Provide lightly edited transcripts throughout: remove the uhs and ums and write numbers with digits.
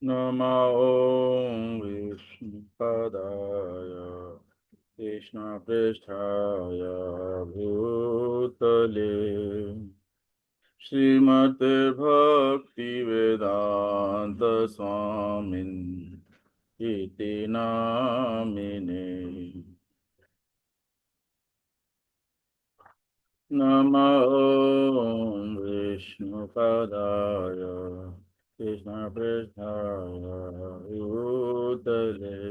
नमो विष्णुपदाय कृष्णपृष्ठाय भूतले श्रीमते भक्तिवेदांत स्वामिन् इति नामिने। नमो विष्णुपदाय कृष्णपृष्ठाय भूतले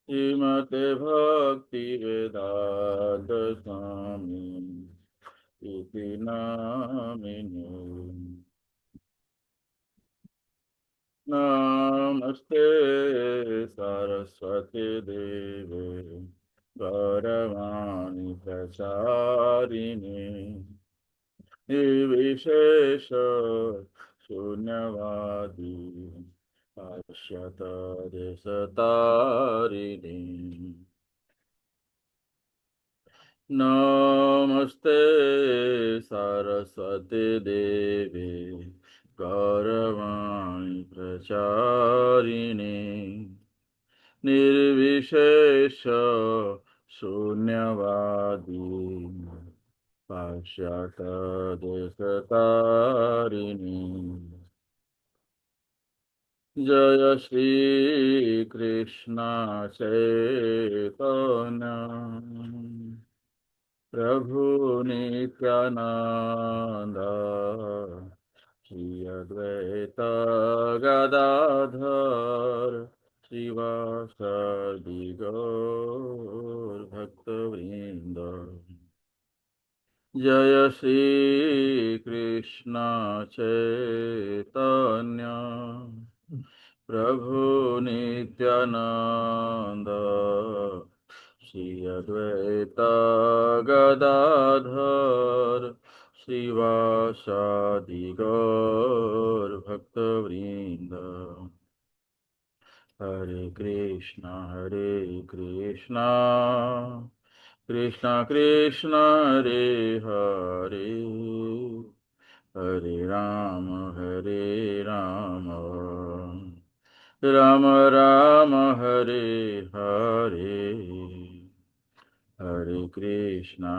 श्रीमते भक्तिवेदांत स्वामी इति नामिने। नमस्ते सरस्वती देवे गौरवाणी प्रचारिणे निर्विशेष शून्यवादी पाश्चात देशतारिणे। नमस्ते सरस्वती देवी गौरवाणी प्रचारिणे निर्विशेष शून्यवादी पाश्चात देशतारिणी। जय श्री कृष्ण चैतन्य प्रभु नित्यानंद श्री अद्वैत गदाधर श्रीवासदि गौर भक्तवृंद। जय श्री कृष्ण चैतन्य प्रभु नित्यानंद श्री अद्वैत गदाधर श्रीवासादि गौर भक्तवृंद। हरे Krishna Krishna Krishna Hare Hare Hare Ram Ram Ram Hare Hare Hare Krishna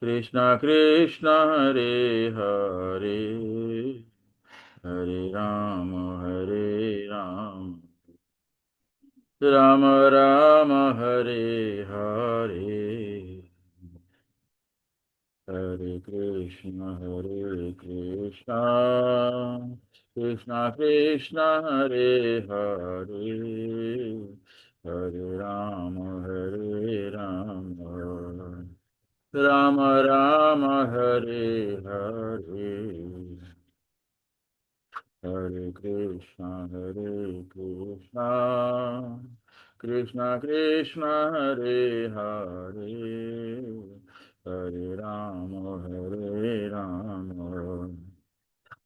Krishna Krishna Hare Hare Hare Ram Ram Ram Hare Hare Hare Krishna Krishna Krishna Hare Hare Hare Ram Ram Ram Hare Hare Hare Krishna Krishna Krishna Hare Hare Hare Ram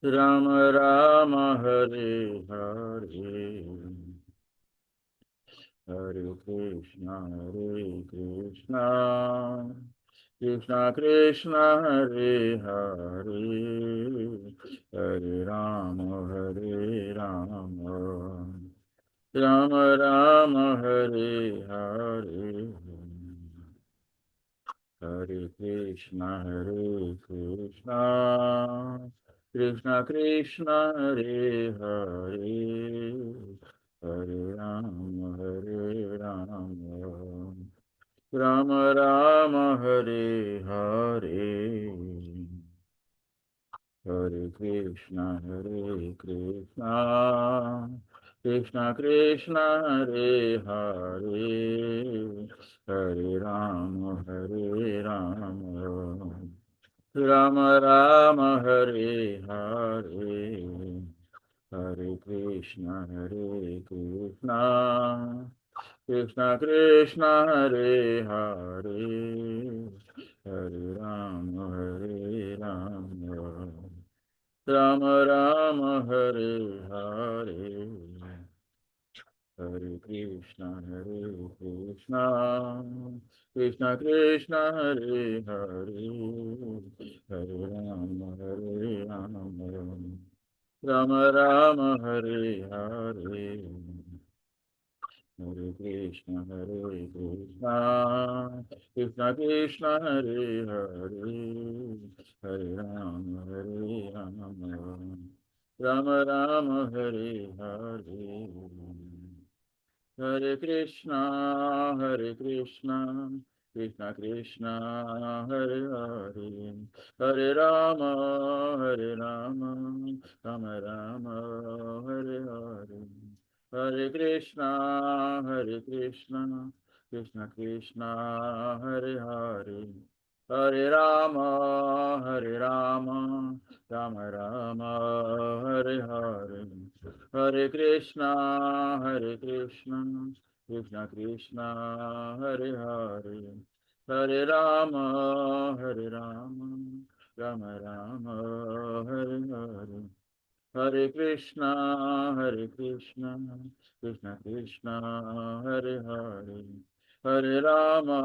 Ram Ram Hare Hare Hare Krishna Krishna Krishna Hare Hare Hare Ram Ram Ram Hare Hare Hare Krishna Krishna Krishna Hare Hare Hare Ram Ram Ram Hare Hare Hare Krishna Krishna Krishna Hare Hare Hare Ram Ram Ram Hare Hare Hare Krishna Krishna Krishna Hare Hare Hare Ram Ram Ram Hare Hare Hare Krishna Krishna Krishna Hare Hare Hare Ram Ram Ram Hare Hare Hare Krishna Krishna Krishna Hare Hare Hare Rama Ram Ram Hare Hare Hare Krishna, Krishna Krishna, Hare Hare, Hare Rama, Rama Rama, Hare Hare. Hare Krishna, Krishna Krishna, Hare Hare. Hare Rama, Rama Rama, Hare Hare. Hare Krishna, Krishna Krishna, Hare Hare, Hare Rama, Rama Rama, Hare Hare. Hare Krishna, Krishna Krishna, Hare Hare, Hare Rama,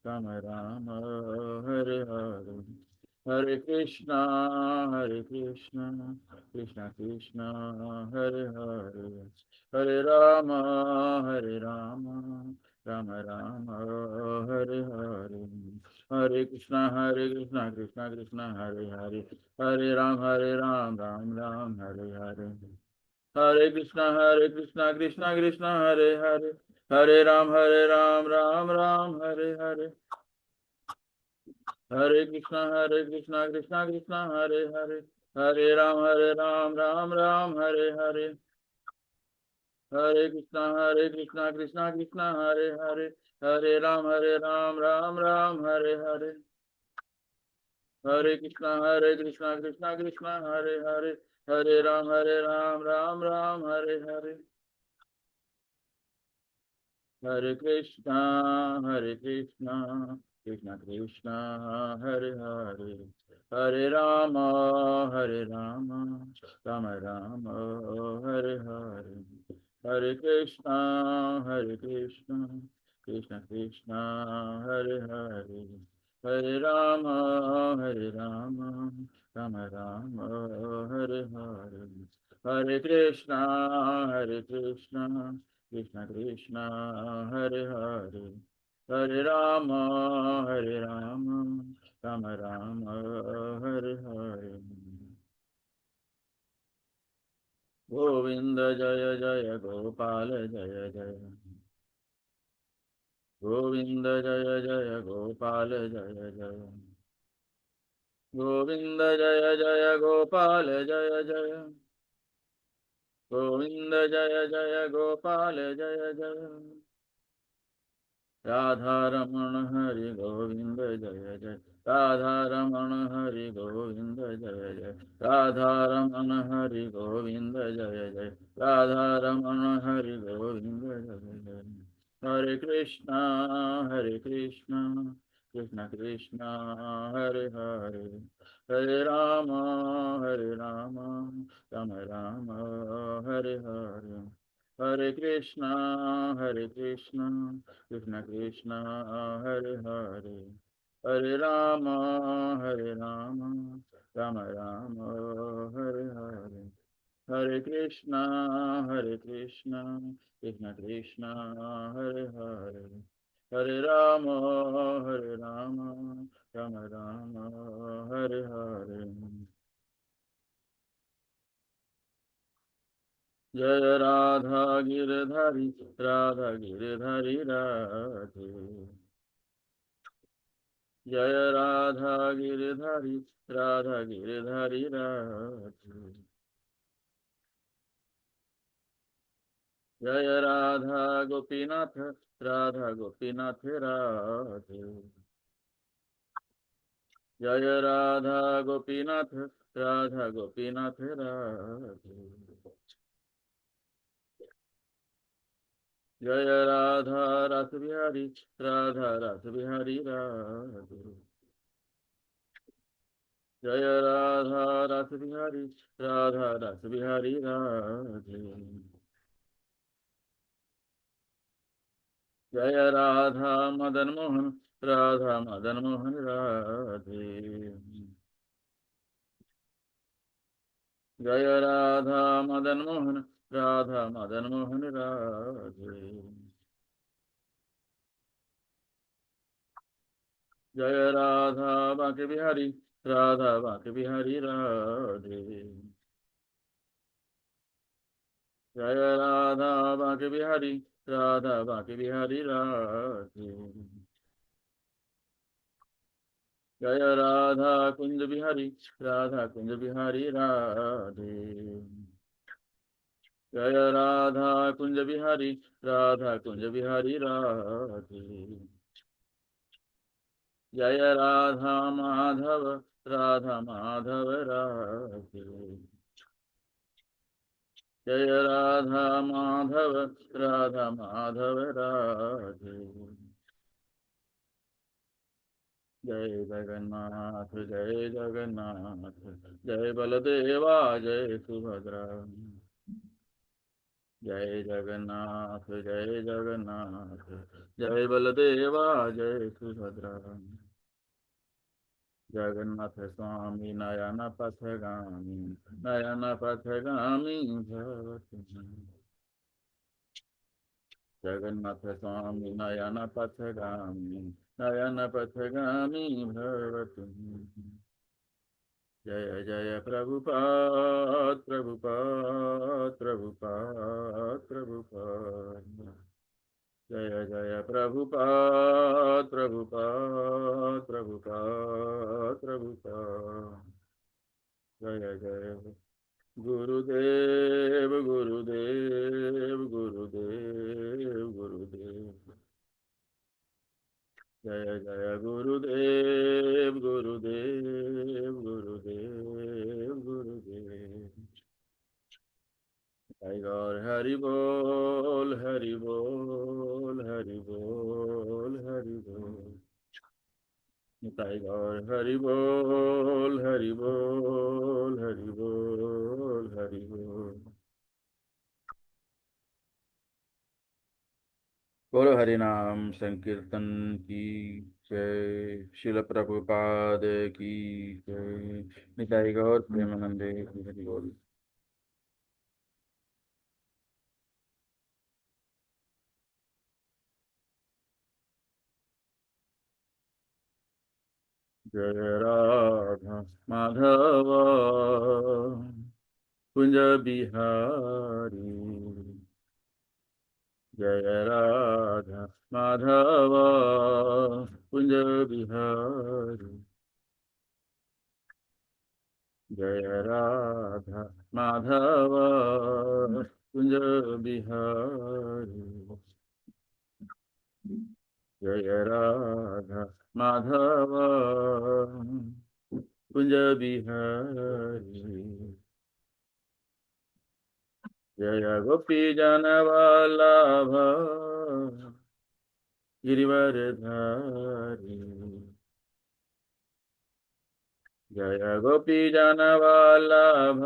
Rama Rama, Hare Hare. Hare Krishna, Krishna Krishna, Hare Hare, Hare Rama, Rama Rama, Hare Hare. Hare Krishna, Krishna Krishna, Hare Hare, Hare Ram, Ram Ram, Hare Hare. Hare Krishna, Krishna Krishna, Hare Hare, Hare Ram, Ram Ram, Hare Hare. Hare Krishna, Krishna Krishna, Hare Hare, Hare Ram, Ram Ram, Hare Hare. Hare Krishna, Krishna Krishna, Hare Hare, Hare Ram, Ram Ram, Hare Hare. Hare Krishna, Krishna Krishna, Hare Hare, Hare Ram, Ram Ram, Hare Hare. Hare Krishna, Krishna Krishna, Hare Hare, Hare Rama, Rama Rama, Hare Hare. Hare Krishna, Krishna Krishna, Hare Hare, Hare Rama, Rama Rama, Hare Hare. Hare Krishna, Krishna Krishna, Hare Hare, Hare Rama, Rama Rama, Hare Hare. Govinda Jaya Jaya Gopal Jaya Jaya, Govinda Jaya Jaya Gopal Jaya Jaya, Govinda Jaya Jaya Gopal Jaya Jaya, Govinda Jaya Jaya Gopal Jaya Jaya. Radha Raman Hari Govind जय जय, राधा रमण हरि गोविंद जय जय, राधा रमण हरि गोविंद जय जय, राधा रमण हरि गोविंद जय जय. हरे कृष्णा, कृष्ण कृष्ण, हरे हरे, हरे Ram, Ram Ram, Hare Hare. Hare Krishna, Krishna Krishna, Hare Hare, Hare Rama, Rama Rama, Hare Hare. Hare Krishna, Krishna Krishna, Hare Hare, Hare Rama, Rama Rama, Hare Hare. जय राधा गिरधारी, राधा गिरधारी राधे, जय राधा गिरधारी, राधा गिरधारी राधे, जय राधा गोपीनाथ, राधा गोपीनाथ राधे, जय राधा गोपीनाथ, राधा गोपीनाथ राधे, जय राधा रस बिहारी, राधा रस बिहारी राधे, जय राधा रस बिहारी, राधा रस बिहारी राधे, जय राधा मदन मोहन, राधा मदन मोहन राधे, जय राधा मदन मोहन, राधा मदन मोहन राधे। जय राधा बांके बिहारी, राधा बांके बिहारी राधे। जय राधा बांके बिहारी, राधा बांके बिहारी राधे। जय राधा कुंज बिहारी, राधा कुंज बिहारी राधे। जय राधा कुंज बिहारी, राधा कुंज बिहारी राधे। जय राधा माधव, राधा माधव राधे। जय राधा माधव, राधा माधव राधे। जय जगन्नाथ, जय जगन्नाथ, जय बलदेवा, जय सुभद्रा। जय जगन्नाथ, जय जगन्नाथ, जय बलदेवा, जय सुभद्रा। जगन्नाथ स्वामी नयन पथगामी, नयन पथगामी भव तुम। जगन्नाथ स्वामी नयन पथगामी, नयन पथगामी भव तुम। जय जय प्रभुपाद, प्रभुपाद, प्रभुपाद, प्रभुपाद। जय जय प्रभुपाद, प्रभुपाद, प्रभुपाद, प्रभुपाद। जय जय गुरुदेव, गुरुदेव, गुरुदेव, गुरुदेव। जय जय गुरुदेव, गुरुदेव, गुरुदेव, गुरुदेव। जय गौर हरि बोल, हरि बोल, हरि बोल, हरि बोल। निताई गौर हरि बोल, हरि बोल, हरि बोल, हरि बोल। बोलो हरि नाम संकीर्तन की जय। शिल प्रभुपाद की जय। निताई गौर प्रेमानंदे की हरि बोल। जय राधा माधव कुंज बिहारी। जय राधा माधव कुंज बिहारी। जय राधा माधव कुंज बिहारी। जय राधा माधव कुंज बिहारी। जय गोपी जन वल्लभ गिरिवरधारी। जय गोपी जन वल्लभ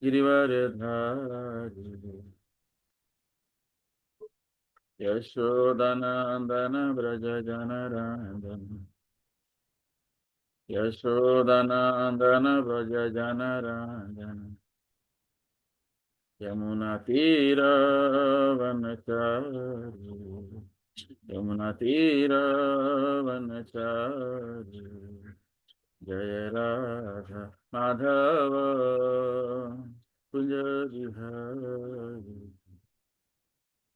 गिरिवरधारी। यशोदनंदन व्रज जनरंजन, यशोदनंदन व्रज जनरंजन। यमुना तीर वनचारी, यमुना तीर वनचारी। जय राधा माधव कुंज बिहारी।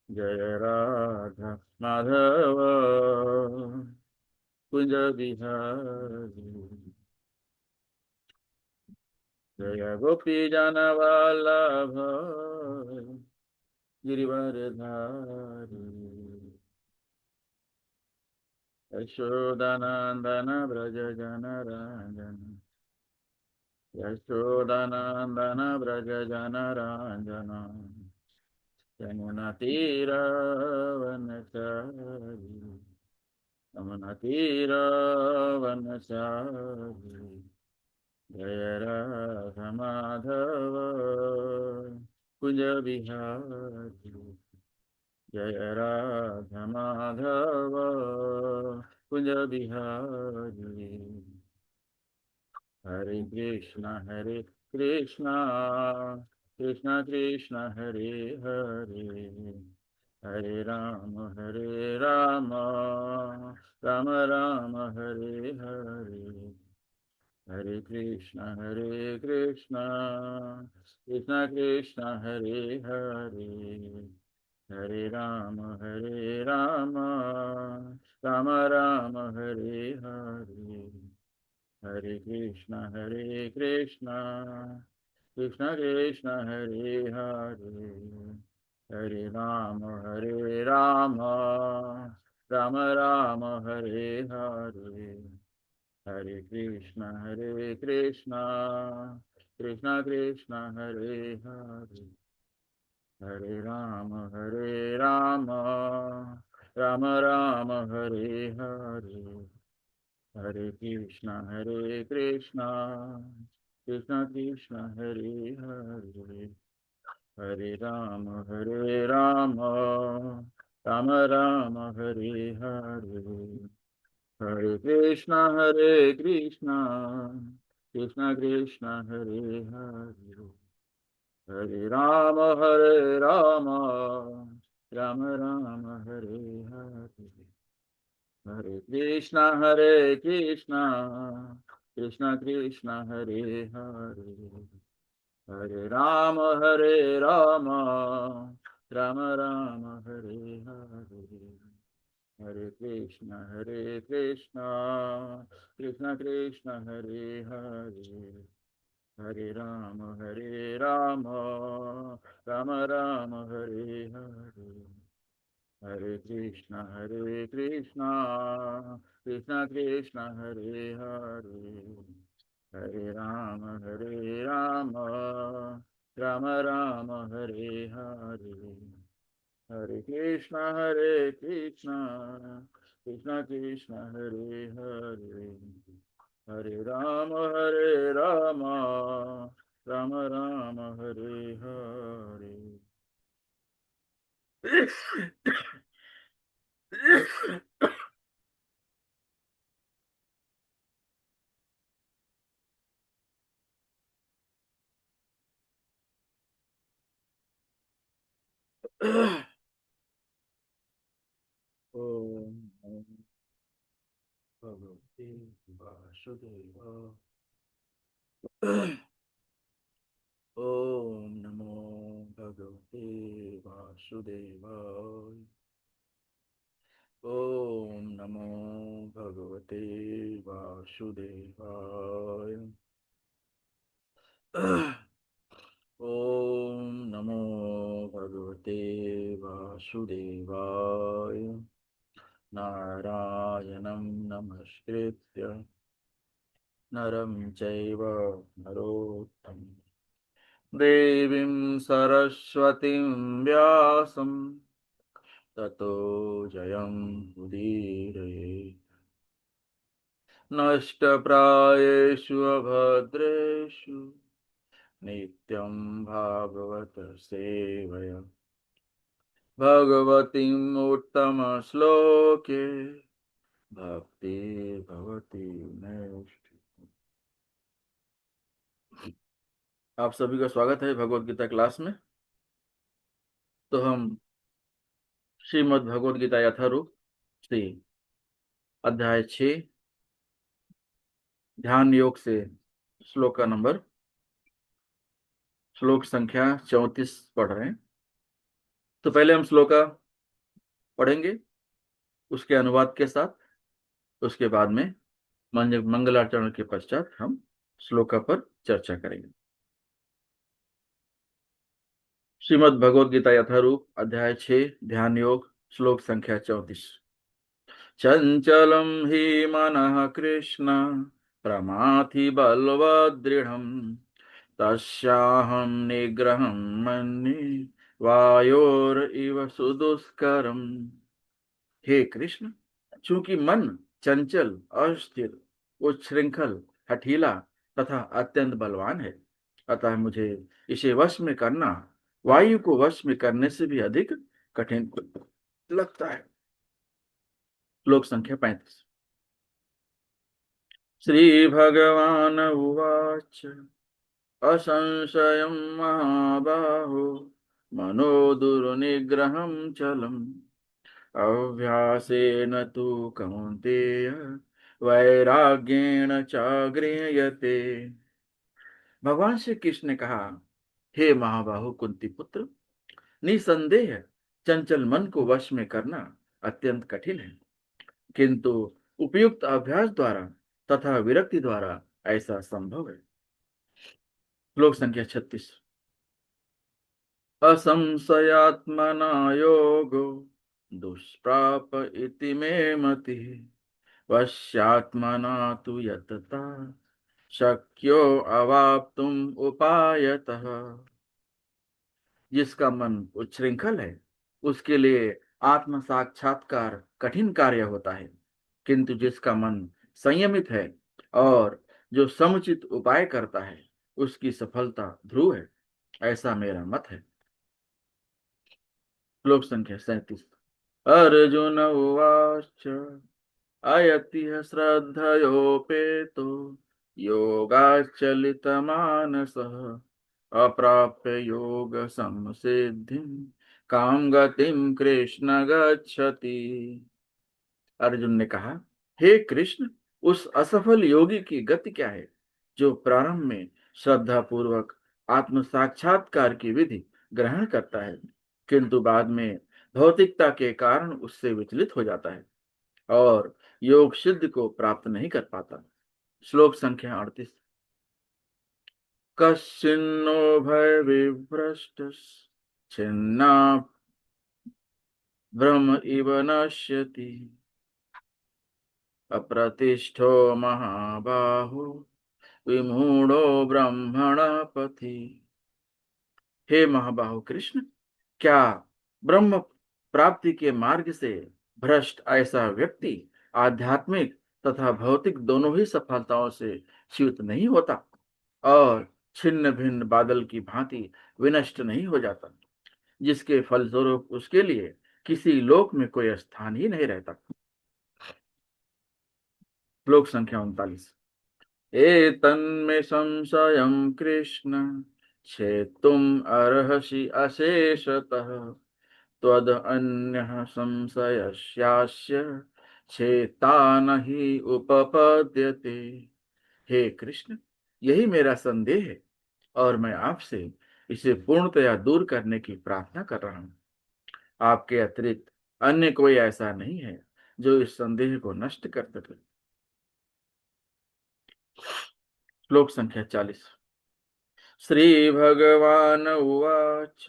जय राधा माधव कुंज बिहारी। जय गोपी जन वल्लभ गिरिवरधारी। यशोदनंदन व्रज जनरंजन, यशोदनंदन व्रज जनरंजन। यमुना तीर वनचारी, यमुना तीर वनचारी। जय राधा माधव कुंज बिहारी। जय राधा माधव कुंज बिहारी। हरे कृष्णा कृष्णा कृष्णा हरे हरे हरे राम राम राम हरे हरे हरे कृष्णा कृष्णा कृष्णा हरे हरे हरे राम राम राम हरे हरे हरे कृष्णा कृष्णा कृष्णा हरे हरे हरे राम राम राम हरे हरे हरे कृष्णा कृष्णा हरे हरे हरे राम राम राम हरे हरे हरे कृष्णा कृष्णा कृष्णा हरे हरे हरे राम राम राम हरे हरे हरे कृष्णा कृष्णा हरे हरे हरे राम राम राम हरे हरे हरे कृष्णा कृष्णा हरे हरे हरे राम राम राम हरे हरे हरे कृष्णा कृष्णा हरे हरे हरे राम राम राम हरे हरे हरे कृष्णा कृष्णा हरे हरे हरे राम राम राम हरे हरे हरे कृष्णा कृष्णा हरे हरे हरे राम राम राम हरे हरे ओम भगवते वासुदेव ओम नमो भगवते वासुदेवाय ओम नमो भगवते वासुदेवाय ओम नमो भगवते वासुदेवाय नारायणं नमस्कृत्य नरं चैव नरोत्तमं देवीं सरस्वतीं व्यासं ततो जयमुदीरये नष्टप्रायेषु अभद्रेषु नित्यं भागवत सेवया भगवतीम् उत्तमश्लोके भक्ति भवती नैष्ठिकी। आप सभी का स्वागत है भगवत गीता क्लास में। तो हम श्रीमद् भगवत गीता यथारूप श्री अध्याय 6 ध्यान योग से श्लोक का नंबर श्लोक संख्या 34 पढ़ रहे हैं। तो पहले हम श्लोक का पढ़ेंगे उसके अनुवाद के साथ, उसके बाद में मंगलाचरण के पश्चात हम श्लोका पर चर्चा करेंगे। श्रीमद् भगवद गीता यथारूप अध्याय 6 ध्यान योग श्लोक संख्या 34। चंचलम ही मनः कृष्ण प्रमाथि बलवदृढ़म् तस्याहं निग्रहं मन्ये वायोर इव सुदुष्करम्। हे कृष्ण, चूंकि मन चंचल, अस्थिर, उच्छृंखल, हठीला तथा अत्यंत बलवान है, अतः मुझे इसे वश में करना वायु को वश में करने से भी अधिक कठिन लगता है। श्लोक संख्या 35। श्रीभगवान् उवाच असंशयं महाबाहो मनो दुर्निग्रहं चलम् अभ्यासेन तु कौन्तेय वैराग्येण च गृह्यते। भगवान श्री कृष्ण ने कहा, हे महाबाहु कुंती पुत्र, निसंदेह चंचल मन को वश में करना अत्यंत कठिन है, किंतु उपयुक्त अभ्यास द्वारा तथा विरक्ति द्वारा ऐसा संभव है। श्लोक संख्या 36। असंशयात्मना योगो दुष्प्राप इति मे मति वश्यात्मना तु यतता शक्यो अवाप्तुम उपायतः। जिसका मन उच्छृंखल है उसके लिए आत्म साक्षात्कार कठिन कार्य होता है, किंतु जिसका मन संयमित है और जो समुचित उपाय करता है उसकी सफलता ध्रुव है, ऐसा मेरा मत है। श्लोक संख्या 37। अर्जुन उवाच अयतिः श्रद्धयोपेतो योगाचलितमानसः अप्राप्य योग संसिद्धिं काम गतिम कृष्ण गच्छति। अर्जुन ने कहा, हे कृष्ण, उस असफल योगी की गति क्या है जो प्रारंभ में श्रद्धा पूर्वक आत्म साक्षात्कार की विधि ग्रहण करता है, किंतु बाद में भौतिकता के कारण उससे विचलित हो जाता है और योग सिद्ध को प्राप्त नहीं कर पाता। श्लोक संख्या 38। कश्चिन्नो भय विभ्रष्ट छिन्ना ब्रह्म इव नश्यति अप्रतिष्ठो महाबाहो विमूढ़ो ब्रह्मण पथि। हे महाबाहो कृष्ण, क्या ब्रह्म प्राप्ति के मार्ग से भ्रष्ट ऐसा व्यक्ति आध्यात्मिक तथा भौतिक दोनों ही सफलताओं से च्युत नहीं होता और छिन्न भिन्न बादल की भांति विनष्ट नहीं हो जाता, जिसके फलस्वरूप उसके लिए किसी लोक में कोई स्थान ही नहीं रहता। श्लोक संख्या 39। एतन्मे संशयं कृष्ण छेतुम् अर्हसि अशेषतः त्वद् अन्यः संशयस्यास्य छेता नहि उपपद्यते। हे कृष्ण, यही मेरा संदेह है और मैं आपसे इसे पूर्णतया दूर करने की प्रार्थना कर रहा हूं। आपके अतिरिक्त अन्य कोई ऐसा नहीं है जो इस संदेह को नष्ट कर सके। श्लोक संख्या 40। श्री भगवान उवाच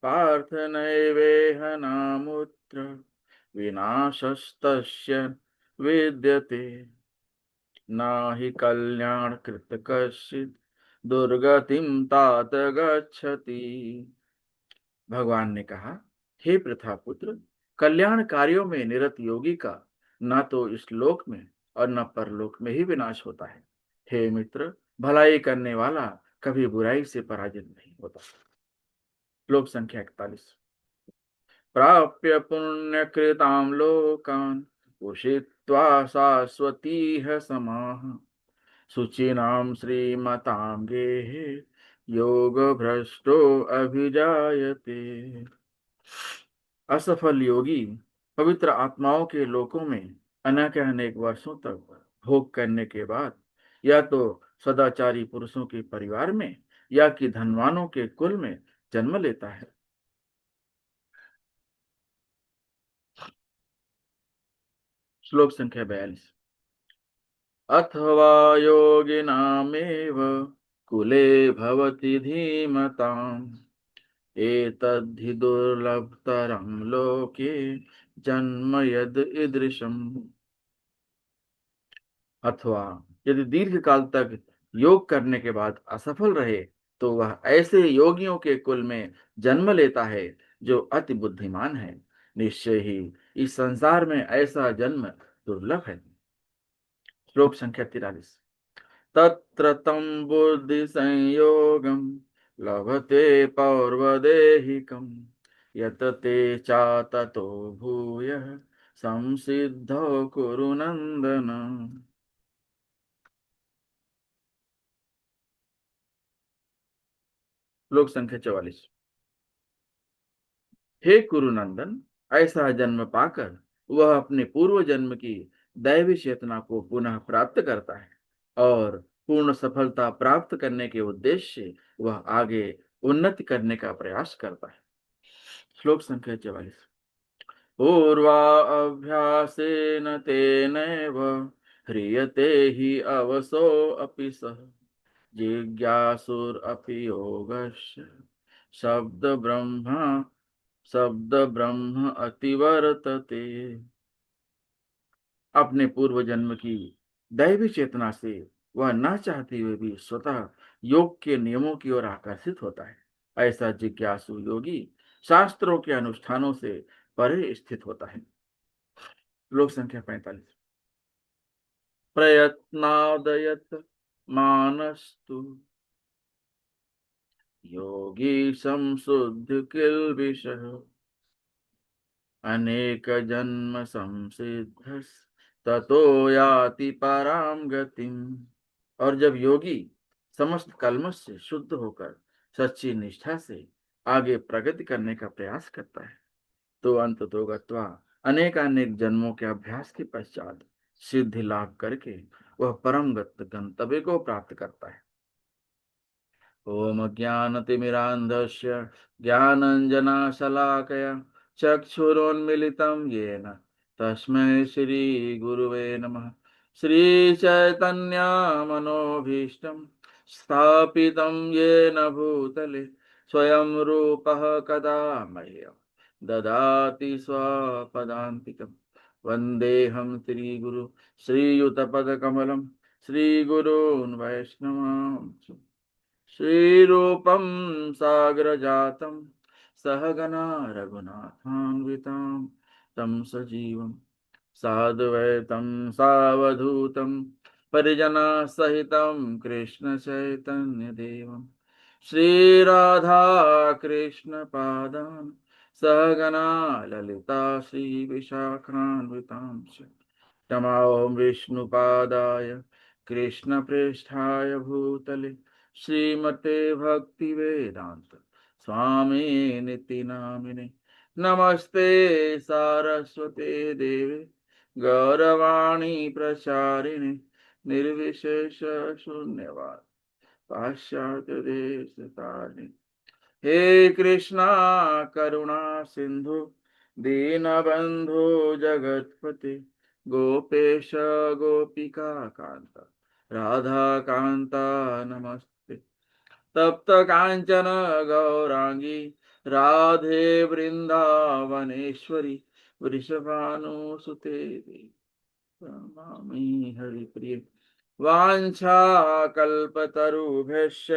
पार्थ नैवेह नामुत्र विनाशस्तस्य विद्यते नाहि कल्याण कृत कश्चित् दुर्गतिम तात गच्छति। भगवान ने कहा, हे पृथा पुत्र, कल्याण कार्यों में निरत योगी का न तो इस लोक में और न परलोक में ही विनाश होता है। हे मित्र, भलाई करने वाला कभी बुराई से पराजित नहीं होता। श्लोक संख्या 41। प्राप्य पुण्यकृतां लोकान् उषित्वा शाश्वतीः समाः शुचीनां श्रीमतां गेहे योग भ्रष्टो अभिजायते। असफल योगी पवित्र आत्माओं के लोकों में अनेक अनेक वर्षों तक भोग करने के बाद या तो सदाचारी पुरुषों के परिवार में या कि धनवानों के कुल में जन्म लेता है। श्लोक संख्या 42। अथवा योगिनामेव कुले भवति धीमताम् एतद्धि दुर्लभतरं लोके जन्म यद ईदृशम्। अथवा यदि दीर्घ काल तक योग करने के बाद असफल रहे तो वह ऐसे योगियों के कुल में जन्म लेता है जो अति बुद्धिमान है। निश्चय ही इस संसार में ऐसा जन्म दुर्लभ है। श्लोक संख्या 43। तत्र तं बुद्धि संयोगं लभते पौर्वदेहिकं यत ते चाततो भूयः संसिद्धौ कुरु नंदन। श्लोक संख्या 44। हे कुरुनंदन, ऐसा जन्म पाकर वह अपने पूर्व जन्म की दैवी चेतना को पुनः प्राप्त करता है और पूर्ण सफलता प्राप्त करने के उद्देश्य से वह आगे उन्नति करने का प्रयास करता है। श्लोक संख्या 44। पूर्वाभ्यासेन तेनैव ह्रियते हि अवसो अपि सः जिज्ञासुरपि योगस्य शब्द ब्रह्म अतिवर्तते। अपने पूर्व जन्म की दैवी चेतना से वह न चाहते हुए भी स्वतः योग के नियमों की ओर आकर्षित होता है। ऐसा जिज्ञासु योगी शास्त्रों के अनुष्ठानों से परे स्थित होता है। श्लोक संख्या 45। प्रयत्नादयत मानस्तु योगी संशुद्ध किल्बिषः अनेक जन्म संसिद्ध ततो याति पराम गतिम। और जब योगी समस्त कल्मश से शुद्ध होकर सच्ची निष्ठा से आगे प्रगति करने का प्रयास करता है तो अंततो गत्वा अनेकानेक जन्मों के अभ्यास के पश्चात सिद्धि लाभ करके वह परम गंतव्य को प्राप्त करता है। ओम ज्ञानतिमिरान्धस्य ज्ञानञ्जनशलाकया चक्षुरोन्मिलितं येन तस्मै श्रीगुरुवे नमः। श्रीचैतन्यमनोभीष्टं स्थापितं येन भूतले स्वयं रूपः कदा मह्यं ददाति स्वपदान्तिकं। वन्देऽहं श्रीगुरु श्रीयुतपदकमलं श्रीगुरून् वैष्णवांश्च श्रीरूपं सागरजातं सहगना रघुनाथान्वितां तं सजीवं साद्वैतं सावधूतं परिजनसहितं कृष्णचैतन्यदेवं श्रीराधा कृष्णपादान् सहगना ललिता श्रीविशाखान्वितांश्च नमामि विष्णुपादाय कृष्णप्रेष्ठाय भूतले श्रीमते भक्ति वेदांत स्वामी निति नामिने। नमस्ते सारस्वते देवे गौरवाणी प्रचारिणे निर्विशेष शून्यवाद पाश्चात्य देश तारिणे। हे कृष्णा करुणा सिंधु दीनबंधु जगतपते गोपेश गोपिका कांता राधा कांता नमस्ते। तप्त कांचन गौरांगी राधे वृंदावनेश्वरी वृषभानुसुते नमामि हरिप्रिये। वाञ्छाकल्पतरुभ्यश्च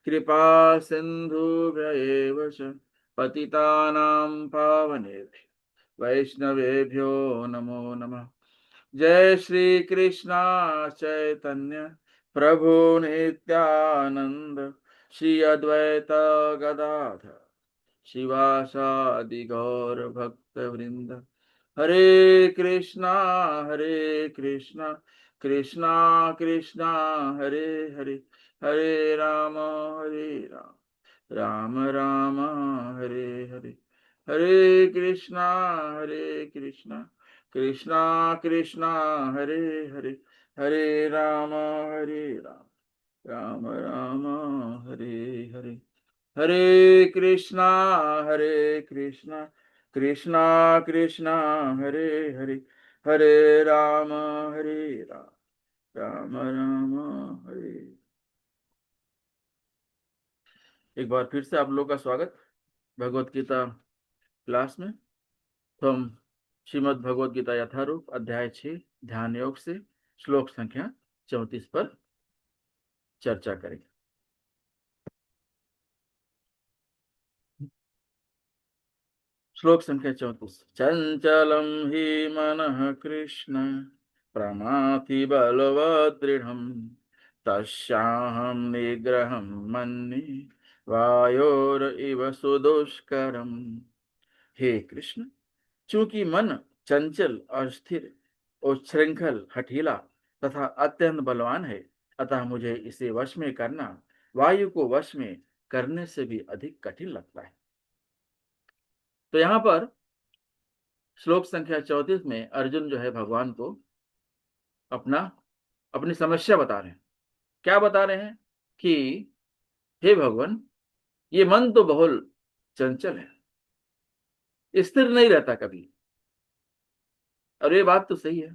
कृपा सिन्धुभ्यैव च पतितानां पावनेभ्यो वैष्णवेभ्यो नमो नमः। जय श्री कृष्णा चैतन्य प्रभु नित्यानंद श्री अद्वैत गदाधर शिवासादि गौर भक्त वृंद। हरे कृष्णा कृष्णा कृष्णा हरे हरे हरे राम राम राम हरे हरे। हरे कृष्णा कृष्णा कृष्णा हरे हरे हरे राम राम राम हरे हरे। हरे कृष्णा कृष्णा कृष्णा हरे हरे हरे राम राम राम हरे। एक बार फिर से आप लोग का स्वागत भगवत गीता क्लास में। तो हम श्रीमद् भगवत गीता यथारूप अध्याय 6 ध्यान योग से श्लोक संख्या 34 पर चर्चा करेंगे। श्लोक संख्या 34। चंचलम ही मनः कृष्ण प्रमाथि बलवदृढ़ तस्याहं निग्रहं मन्ये वायोर इव सुदुष्करम। हे कृष्ण, चूंकि मन चंचल और स्थिर उच्छृंखल हठीला तथा अत्यंत बलवान है, अतः मुझे इसे वश में करना वायु को वश में करने से भी अधिक कठिन लगता है। तो यहां पर श्लोक संख्या 34 में अर्जुन जो है भगवान को अपना अपनी समस्या बता रहे हैं। क्या बता रहे हैं कि हे भगवान, ये मन तो बहुत चंचल है, स्थिर नहीं रहता कभी। और ये बात तो सही है,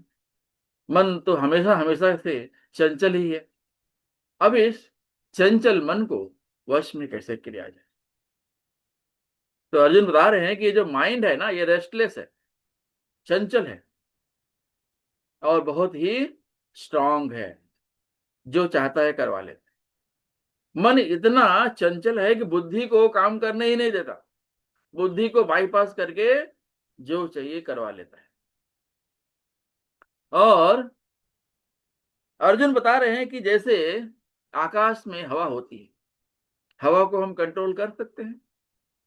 मन तो हमेशा हमेशा से चंचल ही है। अब इस चंचल मन को वश में कैसे किया जाए? तो अर्जुन बता रहे हैं कि ये जो माइंड है ना, ये रेस्टलेस है, चंचल है और बहुत ही स्ट्रांग है, जो चाहता है करवा लेता है। मन इतना चंचल है कि बुद्धि को काम करने ही नहीं देता, बुद्धि को बाईपास करके जो चाहिए करवा लेता है। और अर्जुन बता रहे हैं कि जैसे आकाश में हवा होती है, हवा को हम कंट्रोल कर सकते हैं?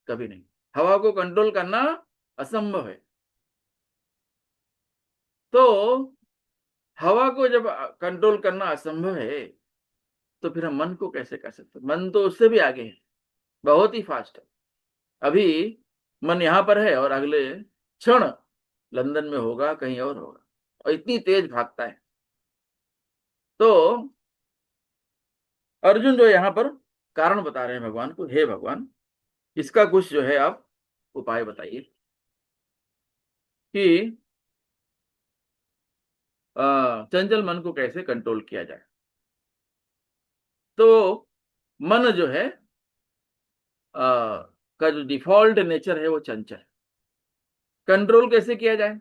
कभी नहीं। हवा को कंट्रोल करना असंभव है। तो हवा को जब कंट्रोल करना असंभव है, तो फिर हम मन को कैसे कर सकते? मन तो उससे भी आगे है, बहुत ही फास्ट है। अभी मन यहां पर है और अगले क्षण लंदन में होगा, कहीं और होगा, और इतनी तेज भागता है। तो अर्जुन जो यहां पर कारण बता रहे हैं भगवान को, हे भगवान, इसका कुछ जो है आप उपाय बताइए कि चंचल मन को कैसे कंट्रोल किया जाए। तो मन जो है का जो डिफॉल्ट नेचर है वो चंचल। कंट्रोल कैसे किया जाए?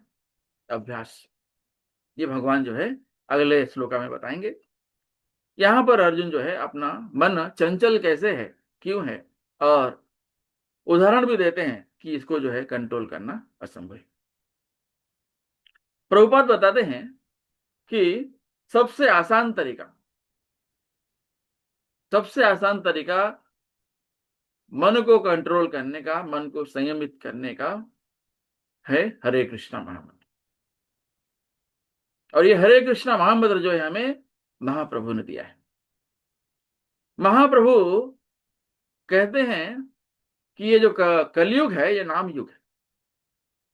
अभ्यास। ये भगवान जो है अगले श्लोका में बताएंगे। यहां पर अर्जुन जो है अपना मन चंचल कैसे है, क्यों है, और उदाहरण भी देते हैं कि इसको जो है कंट्रोल करना असंभव है। प्रभुपाद बताते हैं कि सबसे आसान तरीका, सबसे आसान तरीका मन को कंट्रोल करने का, मन को संयमित करने का है हरे कृष्णा महामंत्र। और ये हरे कृष्णा महामंत्र जो है हमें महाप्रभु ने दिया है। महाप्रभु कहते हैं कि ये जो कलयुग है, ये नाम युग है।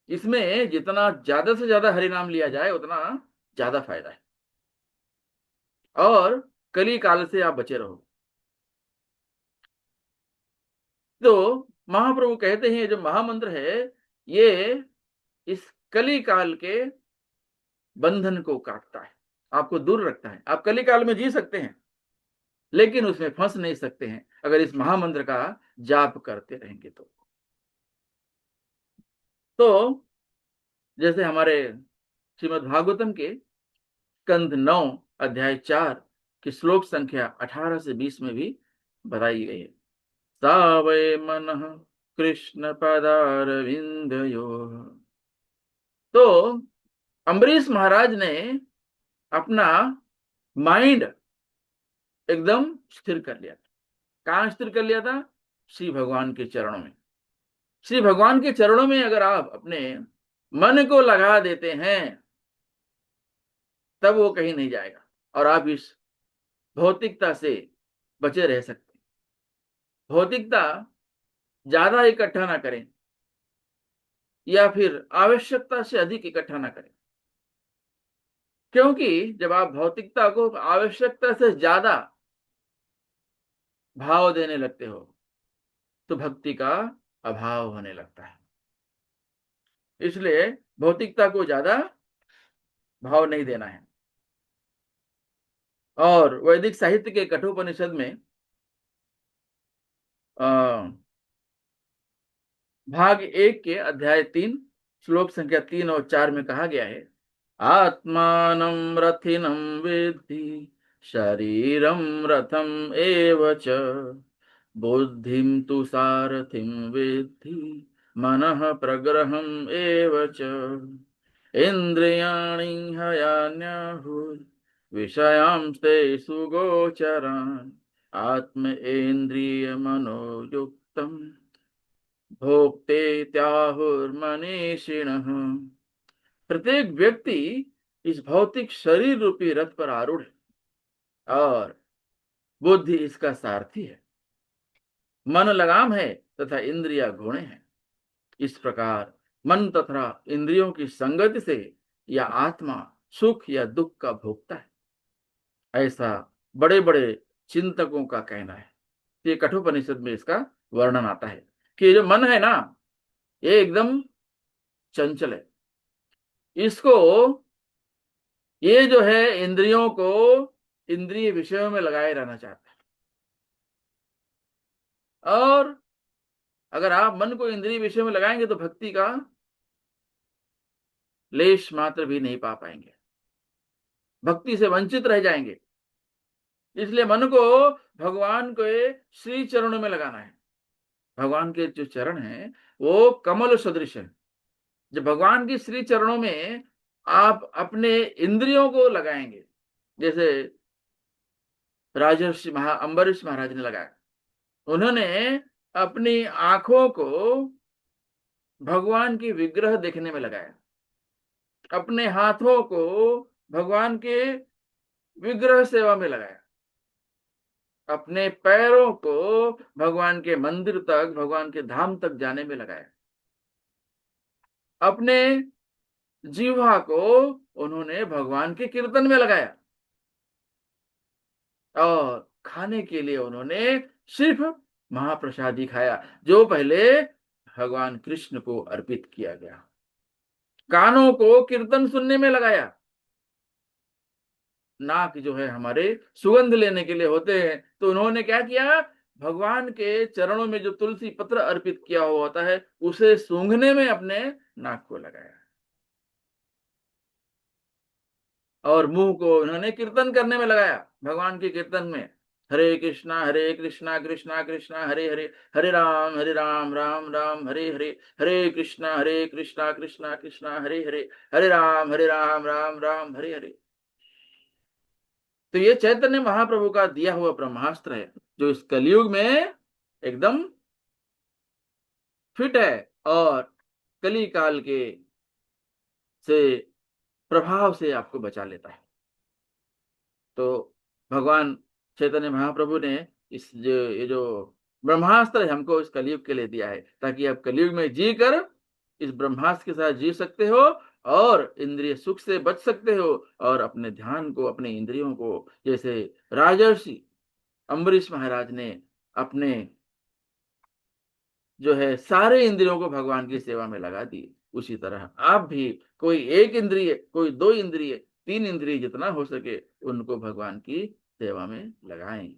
इसमें जितना ज्यादा से ज्यादा हरि नाम लिया जाए उतना ज्यादा फायदा है, और कली काल से आप बचे रहो। तो महाप्रभु कहते हैं जो महामंत्र है, ये इस कली काल के बंधन को काटता है, आपको दूर रखता है। आप कली काल में जी सकते हैं, लेकिन उसमें फंस नहीं सकते हैं अगर इस महामंत्र का जाप करते रहेंगे तो जैसे हमारे श्रीमद् भागवतम के स्कंध 9 अध्याय 4 की श्लोक संख्या 18 से 20 में भी बताई गई है। सा वै मनः कृष्ण पदारविंदयो। तो अम्बरीश महाराज ने अपना माइंड एकदम स्थिर कर लिया था। कहां स्थिर कर लिया था? श्री भगवान के चरणों में। श्री भगवान के चरणों में अगर आप अपने मन को लगा देते हैं, तब वो कहीं नहीं जाएगा और आप इस भौतिकता से बचे रह सकते हैं। भौतिकता ज्यादा इकट्ठा ना करें या फिर आवश्यकता से अधिक इकट्ठा ना करें, क्योंकि जब आप भौतिकता को आवश्यकता से ज्यादा भाव देने लगते हो तो भक्ति का अभाव होने लगता है। इसलिए भौतिकता को ज्यादा भाव नहीं देना है। और वैदिक साहित्य के कठोपनिषद में भाग 1 के अध्याय 3 श्लोक संख्या 3 और 4 में कहा गया है, आत्मानं रथिनं विद्धि शरीरं रथम एव च बुद्धिं तु सारथिं विद्धि मनः प्रग्रहम् एव च इन्द्रियाणि हयान्याहुः विषयांस्ते सुगोचरान् आत्मेन्द्रिय मनोयुक्तम् भोक्ते त्याहुर्मनीषिणः। प्रत्येक व्यक्ति इस भौतिक शरीर रूपी रथ पर आरूढ़ है और बुद्धि इसका सारथी है। मन लगाम है तथा इंद्रिया घोड़े हैं। इस प्रकार मन तथा इंद्रियों की संगति से यह आत्मा सुख या दुख का भोगता है, ऐसा बड़े बड़े चिंतकों का कहना है। ये कठोपनिषद में इसका वर्णन आता है कि ये जो मन है ना, ये एकदम चंचल है। इसको, ये जो है इंद्रियों को इंद्रिय विषयों में लगाए रहना चाहता है, और अगर आप मन को इंद्रिय विषयों में लगाएंगे तो भक्ति का लेश मात्र भी नहीं पा पाएंगे, भक्ति से वंचित रह जाएंगे। इसलिए मन को भगवान के श्री चरणों में लगाना है। भगवान के जो चरण हैं वो कमल सदृश है। जब भगवान की श्री चरणों में आप अपने इंद्रियों को लगाएंगे, जैसे राजर्षि अम्बरीश महाराज ने लगाया, उन्होंने अपनी आंखों को भगवान की विग्रह देखने में लगाया, अपने हाथों को भगवान के विग्रह सेवा में लगाया, अपने पैरों को भगवान के मंदिर तक, भगवान के धाम तक जाने में लगाया, अपने जीवा को उन्होंने भगवान के कीर्तन में लगाया, और खाने के लिए उन्होंने सिर्फ महाप्रसादी खाया जो पहले भगवान कृष्ण को अर्पित किया गया। कानों को कीर्तन सुनने में लगाया, नाक जो है हमारे सुगंध लेने के लिए होते हैं, तो उन्होंने क्या किया, भगवान के चरणों में जो तुलसी पत्र अर्पित किया हुआ होता है उसे सूंघने में अपने नाक को लगाया, और मुंह को उन्होंने कीर्तन करने में लगाया, भगवान के कीर्तन में, हरे कृष्णा कृष्णा कृष्णा हरे हरे, हरे राम राम राम हरे हरे, हरे कृष्णा कृष्णा कृष्णा हरे हरे, हरे राम राम राम हरे हरे। तो ये चैतन्य महाप्रभु का दिया हुआ ब्रह्मास्त्र है जो इस कलयुग में एकदम फिट है, और कली काल के से प्रभाव से आपको बचा लेता है। तो भगवान चैतन्य महाप्रभु ने ये जो ब्रह्मास्त्र है हमको इस कलयुग के लिए दिया है, ताकि आप कलयुग में जी कर इस ब्रह्मास्त्र के साथ जी सकते हो, और इंद्रिय सुख से बच सकते हो, और अपने ध्यान को, अपने इंद्रियों को, जैसे राजर्षि अम्बरीश महाराज ने अपने जो है सारे इंद्रियों को भगवान की सेवा में लगा दिए, उसी तरह आप भी कोई एक इंद्रिय, कोई दो इंद्रिय, तीन इंद्रिय, जितना हो सके उनको भगवान की सेवा में लगाएं।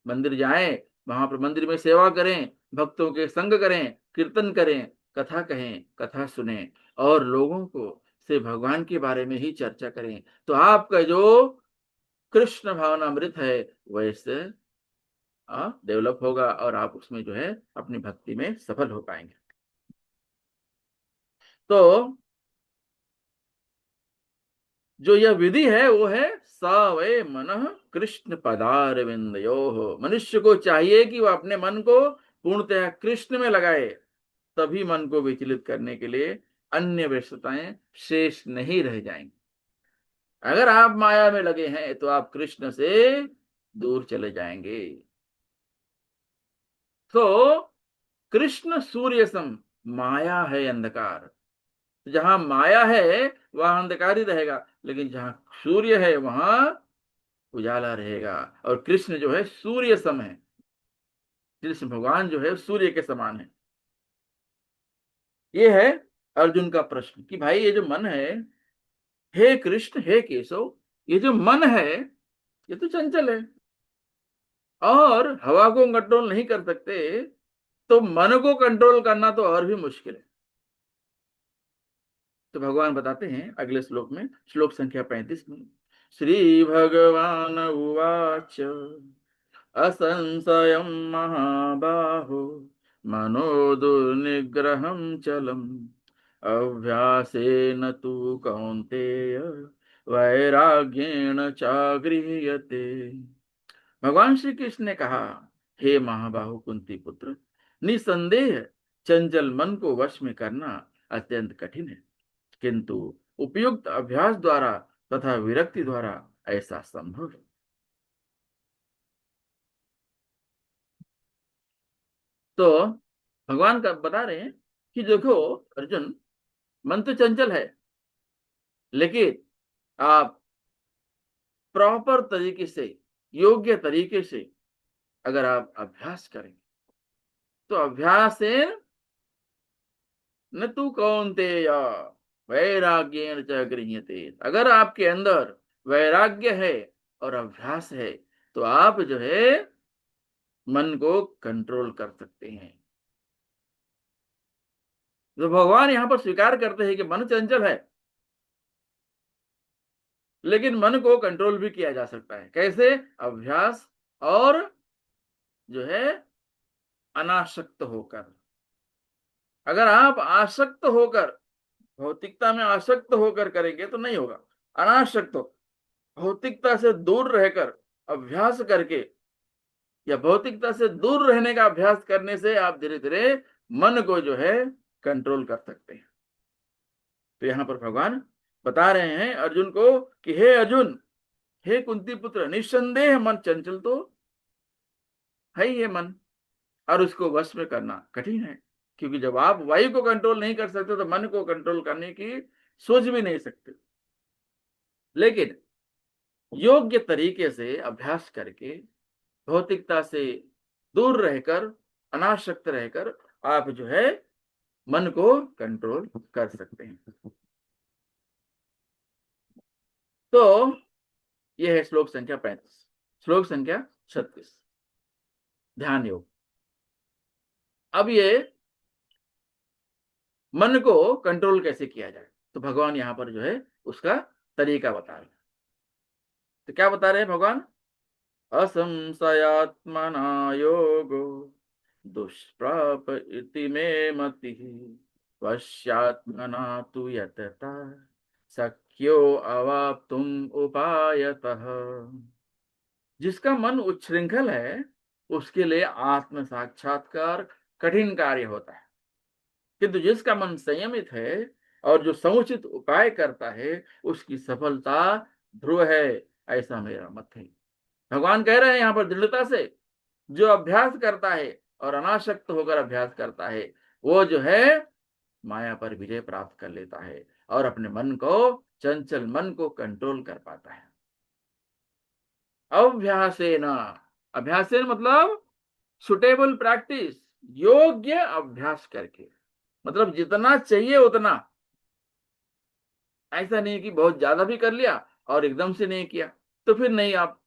मंदिर जाएं, वहां पर मंदिर में सेवा करें, भक्तों के संग करें, कीर्तन करें, कथा कहें, कथा सुने, और लोगों को से भगवान के बारे में ही चर्चा करें, तो आपका जो कृष्ण भावनामृत है वैसे डेवलप होगा, और आप उसमें जो है अपनी भक्ति में सफल हो पाएंगे। तो जो यह विधि है वो है स वै मनः कृष्ण पदारविंदयोः। मनुष्य को चाहिए कि वह अपने मन को पूर्णतः कृष्ण में लगाए, तभी मन को विचलित करने के लिए अन्य व्यस्तताएं शेष नहीं रह जाएंगी। अगर आप माया में लगे हैं तो आप कृष्ण से दूर चले जाएंगे। तो कृष्ण सूर्य सम, माया है अंधकार, जहां माया है वहां अंधकार ही रहेगा, लेकिन जहां सूर्य है वहां उजाला रहेगा। और कृष्ण जो है सूर्य सम है, कृष्ण भगवान जो है सूर्य के समान है। ये है अर्जुन का प्रश्न कि भाई ये जो मन है, हे कृष्ण हे केशव, ये जो मन है ये तो चंचल है, और हवा को कंट्रोल नहीं कर सकते, तो मन को कंट्रोल करना तो और भी मुश्किल है। तो भगवान बताते हैं अगले श्लोक में, श्लोक संख्या 35 में, श्री भगवान उवाच असंशयं महाबाहो मनो दुर्निग्रहं चलम् अभ्यासेन तु कौन्तेय वैराग्येण चागृह्यते। भगवान श्री कृष्ण ने कहा, हे महाबाहु कुंती पुत्र, निसंदेह चंचल मन को वश में करना अत्यंत कठिन है, किंतु उपयुक्त अभ्यास द्वारा तथा विरक्ति द्वारा ऐसा संभव है। तो भगवान का बता रहे हैं कि देखो अर्जुन, मन तो चंचल है, लेकिन आप प्रॉपर तरीके से, योग्य तरीके से अगर आप अभ्यास करेंगे तो अभ्यास न तू कौन्तेय वैराग्येण च गृह्यते। अगर आपके अंदर वैराग्य है और अभ्यास है तो आप जो है मन को कंट्रोल कर सकते हैं। तो भगवान यहां पर स्वीकार करते हैं कि मन चंचल है, लेकिन मन को कंट्रोल भी किया जा सकता है। कैसे? अभ्यास और जो है अनासक्त होकर। अगर आप आसक्त होकर, भौतिकता में आसक्त होकर करेंगे तो नहीं होगा। अनासक्त हो, भौतिकता से दूर रहकर अभ्यास करके या भौतिकता से दूर रहने का अभ्यास करने से आप धीरे धीरे मन को जो है कंट्रोल कर सकते हैं। तो यहां पर भगवान बता रहे हैं अर्जुन को कि हे अर्जुन, हे कुंती पुत्र, निस्संदेह मन चंचल तो है ही है मन, और उसको वश में करना कठिन है। क्योंकि जब आप वायु को कंट्रोल नहीं कर सकते तो मन को कंट्रोल करने की सोच भी नहीं सकते। लेकिन योग्य तरीके से अभ्यास करके, भौतिकता से दूर रहकर, अनासक्त रहकर आप जो है मन को कंट्रोल कर सकते हैं। तो यह है श्लोक संख्या 35। श्लोक संख्या 36, ध्यान योग। अब ये मन को कंट्रोल कैसे किया जाए, तो भगवान यहां पर जो है उसका तरीका बता रहे हैं। तो क्या बता रहे हैं भगवान? असंशयात्मना योगो दुष्प्राप इति मे मति, वश्यात्मना तु यतता शक्यो अवाप्तुम उपायतः। जिसका मन उच्छृंखल है उसके लिए आत्म साक्षात्कार कठिन कार्य होता है, किंतु जिसका मन संयमित है और जो समुचित उपाय करता है उसकी सफलता ध्रुव है, ऐसा मेरा मत है। भगवान कह रहे हैं यहां पर दृढ़ता से, जो अभ्यास करता है और अनासक्त होकर अभ्यास करता है वो जो है माया पर विजय प्राप्त कर लेता है और अपने मन को, चंचल मन को कंट्रोल कर पाता है। अभ्यासेन, अभ्यासेन मतलब सुटेबल प्रैक्टिस, योग्य अभ्यास करके, मतलब जितना चाहिए उतना। ऐसा नहीं कि बहुत ज्यादा भी कर लिया और एकदम से नहीं किया तो फिर नहीं, आप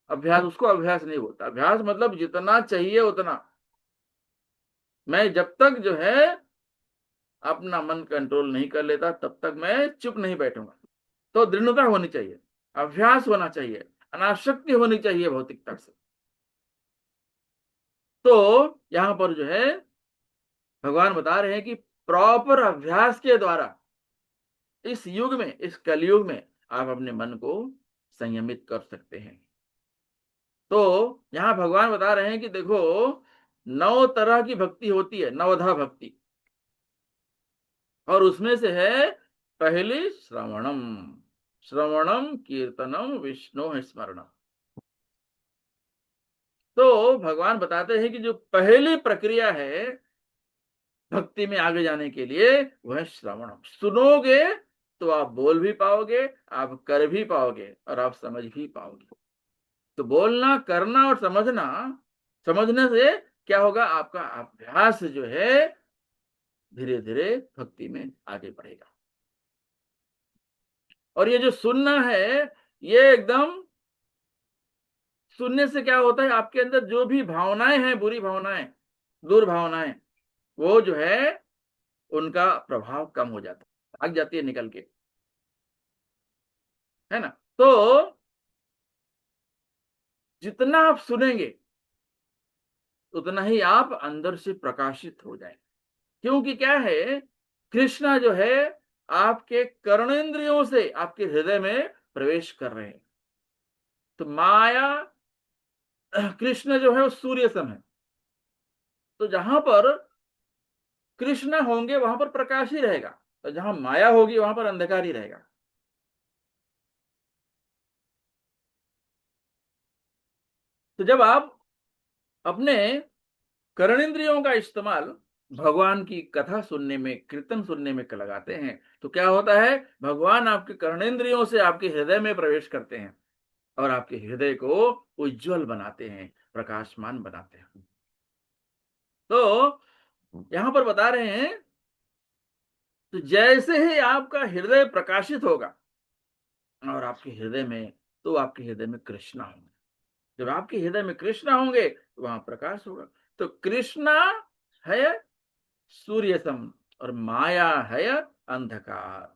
अभ्यास, उसको अभ्यास नहीं बोलता। अभ्यास मतलब जितना चाहिए उतना। मैं जब तक जो है अपना मन कंट्रोल नहीं कर लेता तब तक मैं चुप नहीं बैठूंगा। तो दृढ़ता होनी चाहिए, अभ्यास होना चाहिए, अनासक्ति होनी चाहिए भौतिकता से। तो यहां पर जो है भगवान बता रहे हैं कि प्रॉपर अभ्यास के द्वारा इस युग में, इस कलयुग में आप अपने मन को संयमित कर सकते हैं। तो यहां भगवान बता रहे हैं कि देखो, 9 तरह की भक्ति होती है, नवधा भक्ति, और उसमें से है पहली श्रवणम। श्रवणम कीर्तनम विष्णु स्मरणम। तो भगवान बताते हैं कि जो पहली प्रक्रिया है भक्ति में आगे जाने के लिए वह श्रवणम। सुनोगे तो आप बोल भी पाओगे, आप कर भी पाओगे और आप समझ भी पाओगे। तो बोलना, करना और समझना, समझने से क्या होगा? आपका अभ्यास जो है धीरे धीरे भक्ति में आगे बढ़ेगा। और ये जो सुनना है, ये एकदम, सुनने से क्या होता है, आपके अंदर जो भी भावनाएं हैं, बुरी भावनाएं, दुर्भावनाएं, वो जो है उनका प्रभाव कम हो जाता है, भाग जाती है निकल के, है ना। तो जितना आप सुनेंगे उतना ही आप अंदर से प्रकाशित हो जाएंगे। क्योंकि क्या है, कृष्णा जो है आपके कर्णेंद्रियों से आपके हृदय में प्रवेश कर रहे हैं। तो माया, कृष्ण जो है वो सूर्य सम है। तो जहां पर कृष्ण होंगे वहां पर प्रकाश ही रहेगा, और जहां माया होगी वहां पर अंधकार ही रहेगा। तो जब आप अपने कर्णेंद्रियों का इस्तेमाल भगवान की कथा सुनने में, कीर्तन सुनने में लगाते हैं, तो क्या होता है, भगवान आपके कर्णेंद्रियों से आपके हृदय में प्रवेश करते हैं और आपके हृदय को उज्जवल बनाते हैं, प्रकाशमान बनाते हैं। तो यहां पर बता रहे हैं, तो जैसे ही आपका हृदय प्रकाशित होगा और आपके हृदय में, तो आपके हृदय में कृष्णा होंगे। जब आपके हृदय में कृष्णा होंगे तो वहां प्रकाश होगा। तो कृष्णा है सूर्य सम और माया है अंधकार।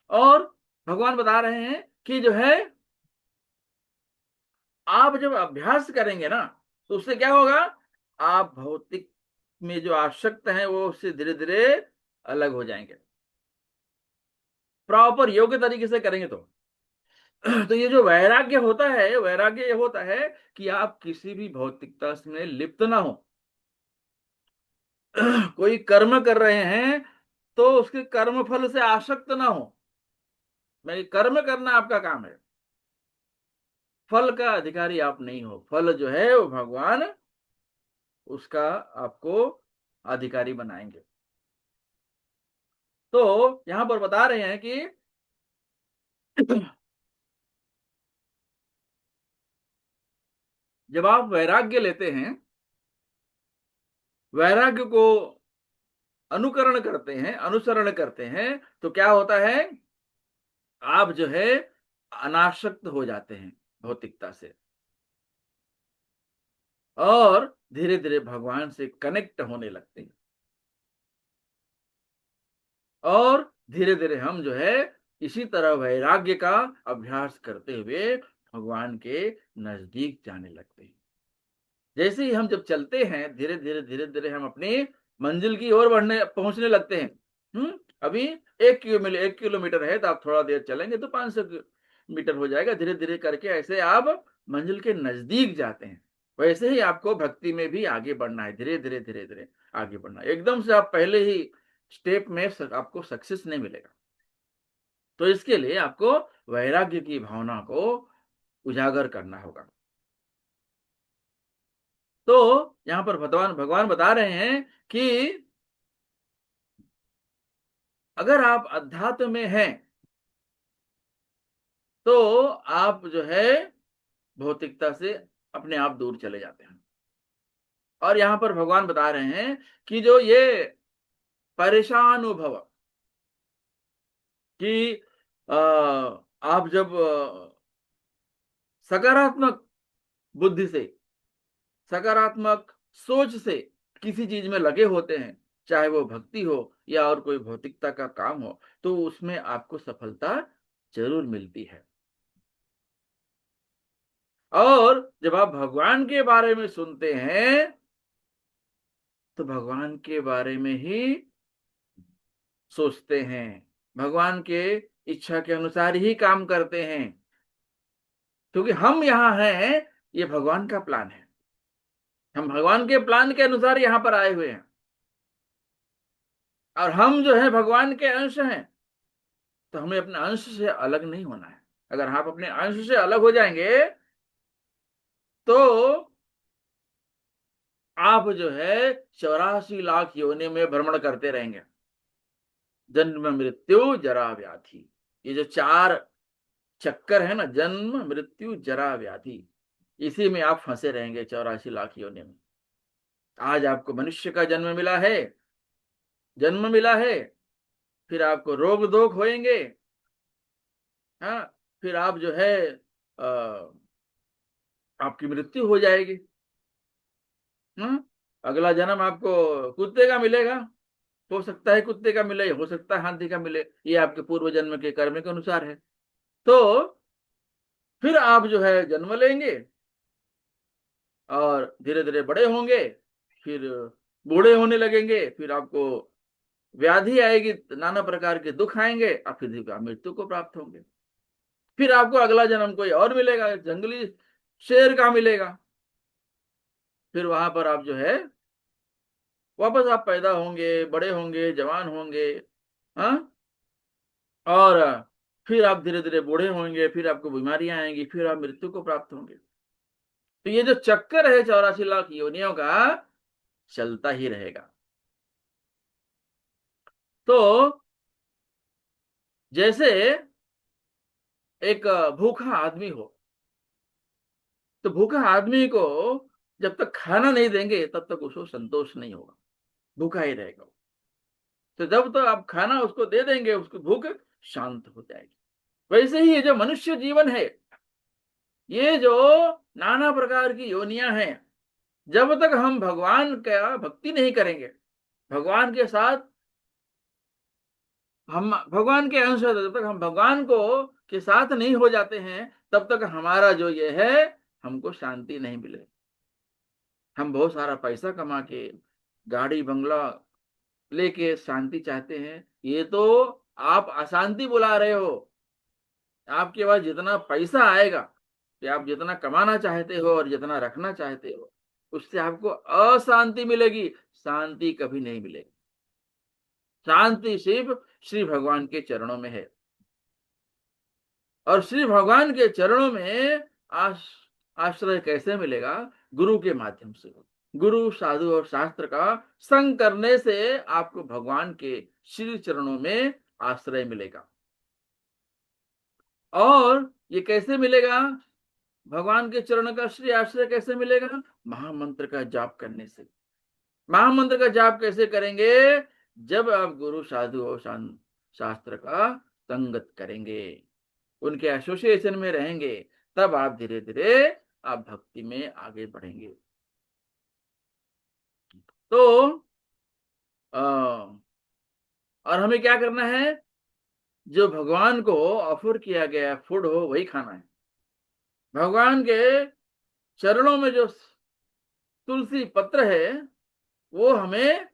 और भगवान बता रहे हैं कि जो है, आप जब अभ्यास करेंगे ना, तो उससे क्या होगा, आप भौतिक में जो आसक्त हैं वो उससे धीरे धीरे अलग हो जाएंगे, प्रॉपर योग्य तरीके से करेंगे तो। तो ये जो वैराग्य होता है, वैराग्य ये होता है कि आप किसी भी भौतिकता में लिप्त ना हो। कोई कर्म कर रहे हैं तो उसके कर्म फल से आसक्त ना हो। मैं, कर्म करना आपका काम है, फल का अधिकारी आप नहीं हो। फल जो है वो भगवान उसका आपको अधिकारी बनाएंगे। तो यहां पर बता रहे हैं कि जब आप वैराग्य लेते हैं, वैराग्य को अनुकरण करते हैं, अनुसरण करते हैं, तो क्या होता है, आप जो है अनासक्त हो जाते हैं भौतिकता से और धीरे धीरे भगवान से कनेक्ट होने लगते हैं। और धीरे धीरे हम जो है इसी तरह वैराग्य का अभ्यास करते हुए भगवान के नजदीक जाने लगते हैं। जैसे ही हम जब चलते हैं, धीरे धीरे हम अपनी मंजिल की ओर बढ़ने पहुंचने लगते हैं। अभी 1 किलोमीटर है, तो आप थोड़ा देर चलेंगे तो 500 मीटर हो जाएगा। धीरे धीरे करके ऐसे आप मंजिल के नजदीक जाते हैं। वैसे ही आपको भक्ति में भी आगे बढ़ना है, धीरे धीरे धीरे धीरे आगे बढ़ना है। एकदम से आप पहले ही स्टेप में आपको सक्सेस नहीं मिलेगा। तो इसके लिए आपको वैराग्य की भावना को उजागर करना होगा। तो यहां पर भगवान भगवान बता रहे हैं कि अगर आप अध्यात्म में हैं, तो आप जो है भौतिकता से अपने आप दूर चले जाते हैं। और यहां पर भगवान बता रहे हैं कि जो ये परेशानुभव, कि आप जब सकारात्मक बुद्धि से, सकारात्मक सोच से किसी चीज में लगे होते हैं, चाहे वो भक्ति हो या और कोई भौतिकता का काम हो, तो उसमें आपको सफलता जरूर मिलती है। और जब आप भगवान के बारे में सुनते हैं, तो भगवान के बारे में ही सोचते हैं, भगवान के इच्छा के अनुसार ही काम करते हैं। क्योंकि हम यहाँ हैं, ये भगवान का प्लान है। हम भगवान के प्लान के अनुसार यहाँ पर आए हुए हैं और हम जो है भगवान के अंश हैं। तो हमें अपने अंश से अलग नहीं होना है। अगर आप अपने अंश से अलग हो जाएंगे, तो आप जो है 84 लाख योनि में भ्रमण करते रहेंगे। जन्म मृत्यु जरा व्याधि, ये जो 4 चक्कर है ना, जन्म मृत्यु जरा व्याधि, इसी में आप फंसे रहेंगे 84 लाख योनि में। आज आपको मनुष्य का जन्म मिला है, जन्म मिला है, फिर आपको रोग दोग होएंगे। हाँ, फिर आप जो है आपकी मृत्यु हो जाएगी। हाँ, अगला जन्म आपको कुत्ते का मिलेगा। हो सकता है कुत्ते का मिले, हो सकता है हाथी का मिले, ये आपके पूर्व जन्म के कर्म के अनुसार है। तो फिर आप जो है जन्म लेंगे और धीरे धीरे बड़े होंगे, फिर बूढ़े होने लगेंगे, फिर आपको व्याधि आएगी, नाना प्रकार के दुख आएंगे, और फिर आप मृत्यु को प्राप्त होंगे। फिर आपको अगला जन्म कोई और मिलेगा, जंगली शेर का मिलेगा। फिर वहां पर आप जो है वापस आप पैदा होंगे, बड़े होंगे, जवान होंगे। हाँ, और फिर आप धीरे धीरे बूढ़े होंगे, फिर आपको बीमारियां आएंगी, फिर आप मृत्यु को प्राप्त होंगे। तो ये जो चक्कर है 84 लाख योनियों का, चलता ही रहेगा। तो जैसे एक भूखा आदमी हो, तो भूखा आदमी को जब तक खाना नहीं देंगे तब तक उसको संतोष नहीं होगा, भूखा ही रहेगा। तो जब तक आप खाना उसको दे देंगे, उसकी भूख शांत हो जाएगी। वैसे ही ये जो मनुष्य जीवन है, ये जो नाना प्रकार की योनियां हैं, जब तक हम भगवान का भक्ति नहीं करेंगे, भगवान के साथ हम भगवान के अंश हैं, जब तक हम भगवान को के साथ नहीं हो जाते हैं, तब तक हमारा जो ये है, हमको शांति नहीं मिले। हम बहुत सारा पैसा कमा के, गाड़ी बंगला लेके शांति चाहते हैं, ये तो आप अशांति बुला रहे हो। आपके पास जितना पैसा आएगा, कि आप जितना कमाना चाहते हो और जितना रखना चाहते हो, उससे आपको अशांति मिलेगी, शांति कभी नहीं मिलेगी। शांति सिर्फ श्री भगवान के चरणों में है। और श्री भगवान के चरणों में आश्रय कैसे मिलेगा? गुरु के माध्यम से। गुरु, साधु और शास्त्र का संग करने से आपको भगवान के श्री चरणों में आश्रय मिलेगा। और ये कैसे मिलेगा? भगवान के चरण का श्री आश्रय कैसे मिलेगा? महामंत्र का जाप करने से। महामंत्र का जाप कैसे करेंगे? जब आप गुरु, साधु और शास्त्र का संगत करेंगे, उनके एसोसिएशन में रहेंगे, तब आप धीरे धीरे आप भक्ति में आगे बढ़ेंगे। तो और हमें क्या करना है? जो भगवान को ऑफर किया गया फूड हो वही खाना है। भगवान के चरणों में जो तुलसी पत्र है, वो हमें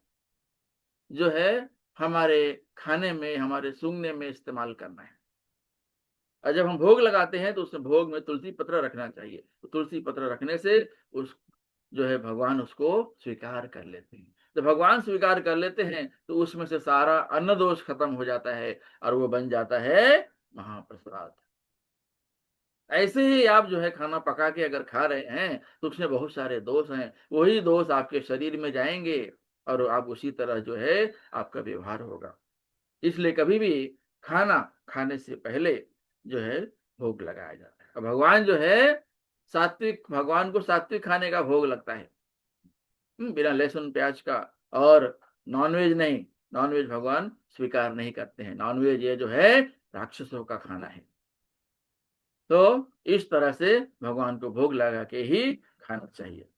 जो है हमारे खाने में, हमारे सूंघने में इस्तेमाल करना है। और जब हम भोग लगाते हैं तो उसमें भोग में तुलसी पत्र रखना चाहिए। तो तुलसी पत्र रखने से उस जो है भगवान उसको स्वीकार कर लेते हैं। तो भगवान स्वीकार कर लेते हैं तो उसमें से सारा अन्न दोष खत्म हो जाता है और वो बन जाता है महाप्रसाद। ऐसे ही आप जो है खाना पका के अगर खा रहे हैं तो उसमें बहुत सारे दोष हैं, वही दोष आपके शरीर में जाएंगे और आप उसी तरह जो है आपका व्यवहार होगा। इसलिए कभी भी खाना खाने से पहले जो है भोग लगाया जाता है। भगवान जो है सात्विक, भगवान को सात्विक खाने का भोग लगता है, बिना लहसुन प्याज का। और नॉनवेज नहीं, नॉनवेज भगवान स्वीकार नहीं करते हैं। नॉनवेज ये जो है राक्षसों का खाना है। तो इस तरह से भगवान को भोग लगा के ही खाना चाहिए।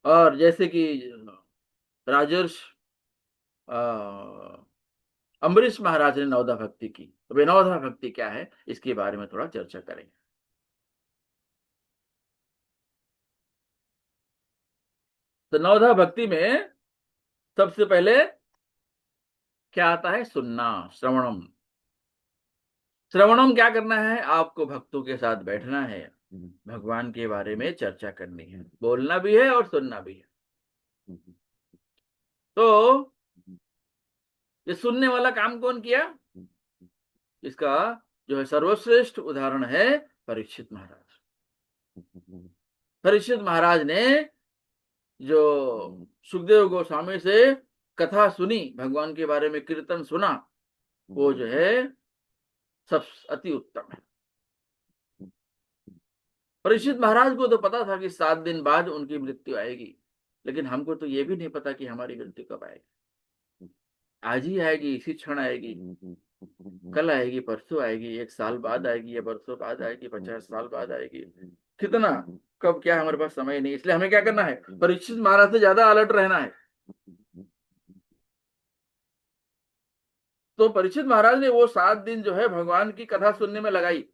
और जैसे कि राजर्ष अम्बरीश महाराज ने नवधा भक्ति की, तो वे नवधा भक्ति क्या है, इसके बारे में थोड़ा चर्चा करेंगे। तो नवधा भक्ति में सबसे पहले क्या आता है? सुनना, श्रवणम। श्रवणम क्या करना है? आपको भक्तों के साथ बैठना है, भगवान के बारे में चर्चा करनी है, बोलना भी है और सुनना भी है। तो ये सुनने वाला काम कौन किया? इसका जो है सर्वश्रेष्ठ उदाहरण है परीक्षित महाराज। परीक्षित महाराज ने जो सुखदेव गोस्वामी से कथा सुनी, भगवान के बारे में कीर्तन सुना, वो जो है सब अति उत्तम है। परीक्षित महाराज को तो पता था कि 7 दिन बाद उनकी मृत्यु आएगी, लेकिन हमको तो ये भी नहीं पता कि हमारी मृत्यु कब आएगी। आज ही आएगी, इसी क्षण आएगी, कल आएगी, परसों आएगी, 1 साल बाद आएगी, या बरसों बाद आएगी, 50 साल बाद आएगी, कितना कब क्या हमारे पास समय नहीं। इसलिए हमें क्या करना है? परीक्षित महाराज से ज्यादा अलर्ट रहना है। तो परीक्षित महाराज ने वो 7 दिन जो है भगवान की कथा सुनने में लगाई।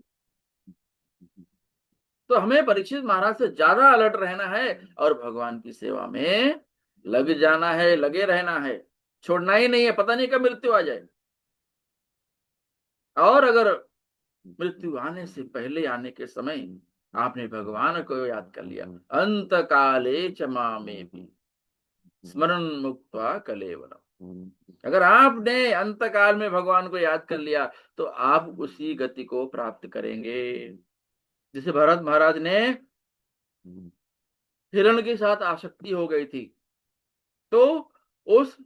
तो हमें परीक्षित महाराज से ज्यादा अलर्ट रहना है और भगवान की सेवा में लग जाना है, लगे रहना है, छोड़ना ही नहीं है। पता नहीं कब मृत्यु आ जाए। और अगर मृत्यु आने से पहले, आने के समय आपने भगवान को याद कर लिया, अंत काले च मामे भी स्मरण मुक्त्वा कलेवरम, अगर आपने अंत काल में भगवान को याद कर लिया तो आप उसी गति को प्राप्त करेंगे। जैसे भरत महाराज ने हिरण के साथ आसक्ति हो गई थी, तो उस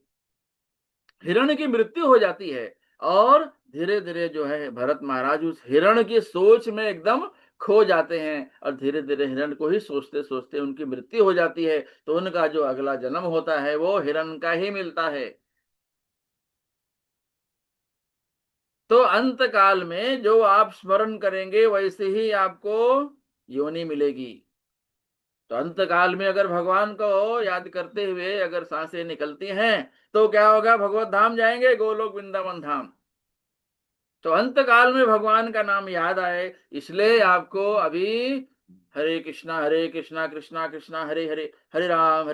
हिरण की मृत्यु हो जाती है, और धीरे धीरे जो है भरत महाराज उस हिरण की सोच में एकदम खो जाते हैं, और धीरे धीरे हिरण को ही सोचते सोचते उनकी मृत्यु हो जाती है। तो उनका जो अगला जन्म होता है वो हिरण का ही मिलता है। तो अंत काल में जो आप स्मरण करेंगे वैसे ही आपको योनि मिलेगी। तो अंत काल में अगर भगवान को याद करते हुए अगर सांसें निकलती हैं तो क्या होगा, भगवत धाम जाएंगे, गोलोक वृंदावन धाम। तो अंत काल में भगवान का नाम याद आए, इसलिए आपको अभी हरे कृष्णा कृष्णा कृष्णा हरे हरे, हरे राम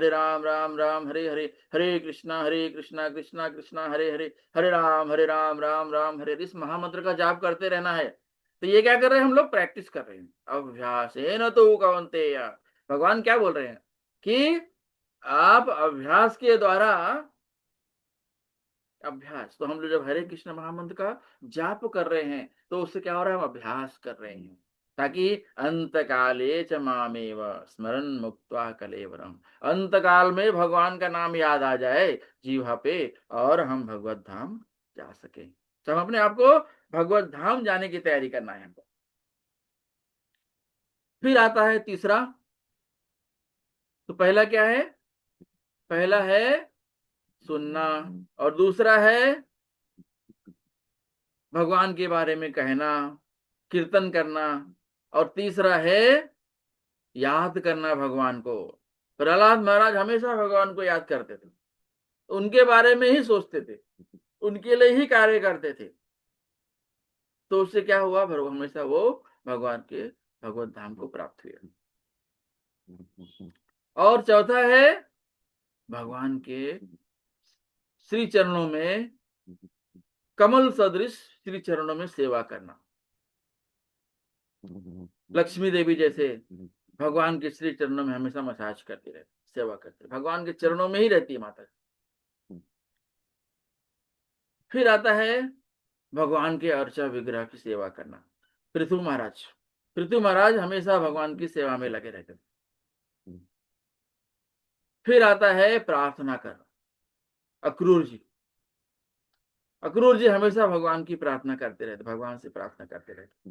राम राम हरे हरे, हरे कृष्णा कृष्णा कृष्णा हरे हरे, हरे राम राम राम हरे हरे, इस महामंत्र का जाप करते रहना है। तो ये क्या कर रहे हैं, हम लोग प्रैक्टिस कर रहे हैं। अभ्यास न तो कवंते, भगवान क्या बोल रहे हैं कि आप अभ्यास के द्वारा, अभ्यास तो हम लोग जब हरे कृष्ण महामंत्र का जाप कर रहे हैं तो उससे क्या हो रहा है, हम अभ्यास कर रहे हैं, ताकि अंत काले च मामेव स्मरण मुक्त्वा कलेवरम, अंत काल में भगवान का नाम याद आ जाए जीवा पे, और हम भगवत धाम जा सके। तो हम अपने आप को भगवत धाम जाने की तैयारी करना है हमको। फिर आता है तीसरा। तो पहला क्या है, पहला है सुनना, और दूसरा है भगवान के बारे में कहना, कीर्तन करना, और तीसरा है याद करना भगवान को। प्रहलाद महाराज हमेशा भगवान को याद करते थे, उनके बारे में ही सोचते थे, उनके लिए ही कार्य करते थे। तो उससे क्या हुआ, हमेशा वो भगवान के भगवत धाम को प्राप्त हुए। और चौथा है भगवान के श्री चरणों में, कमल सदृश श्री चरणों में सेवा करना। लक्ष्मी देवी जैसे भगवान के श्री चरणों में हमेशा मसाज करती रहती, सेवा करती, भगवान के चरणों में ही रहती है माता। फिर आता है भगवान के अर्चा विग्रह की सेवा करना। पृथु महाराज, पृथु महाराज हमेशा भगवान की सेवा में लगे रहते थे। फिर आता है प्रार्थना करना। अक्रूर जी, अक्रूर जी हमेशा भगवान की प्रार्थना करते रहते, भगवान से प्रार्थना करते रहते,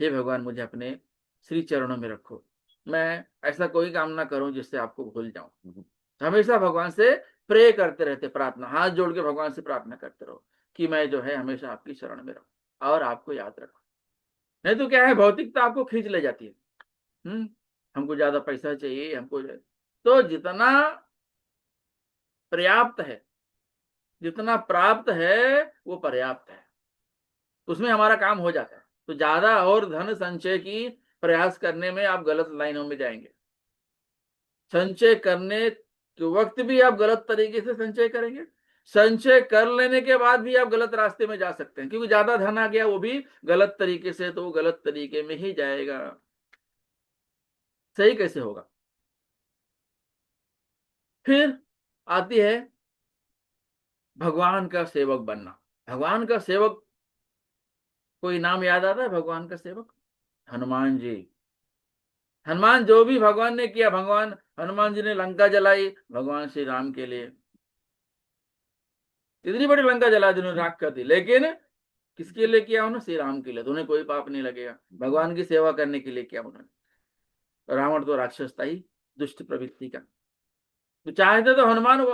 हे भगवान मुझे अपने श्री चरणों में रखो, मैं ऐसा कोई काम ना करूं जिससे आपको भूल जाऊं। हमेशा भगवान से प्रे करते रहते, प्रार्थना, हाथ जोड़ के भगवान से प्रार्थना करते रहो कि मैं जो है हमेशा आपकी शरण में रहूं और आपको याद रखूं। नहीं तो क्या है, भौतिकता आपको खींच ले जाती है। हमको ज्यादा पैसा चाहिए, हमको, तो जितना पर्याप्त है, जितना प्राप्त है वो पर्याप्त है, उसमें हमारा काम हो जाता है। तो ज्यादा और धन संचय की प्रयास करने में आप गलत लाइनों में जाएंगे। संचय करने के वक्त भी आप गलत तरीके से संचय करेंगे, संचय कर लेने के बाद भी आप गलत रास्ते में जा सकते हैं, क्योंकि ज्यादा धन आ गया वो भी गलत तरीके से, तो वो गलत तरीके में ही जाएगा, सही कैसे होगा। फिर आती है भगवान का सेवक बनना। भगवान का सेवक, कोई नाम याद आता है भगवान का सेवक? हनुमान जी। हनुमान, जो भी भगवान ने किया, भगवान हनुमान जी ने लंका जलाई भगवान श्री राम के लिए, इतनी बड़ी लंका जला दी उन्होंने, राख कर दी, लेकिन किसके लिए किया उन्होंने? श्री राम के लिए। तो उन्हें कोई पाप नहीं लगेगा, भगवान की सेवा करने के लिए किया उन्होंने। रावण तो राक्षस था ही, दुष्ट प्रवृत्ति का, तो चाहते तो हनुमान वो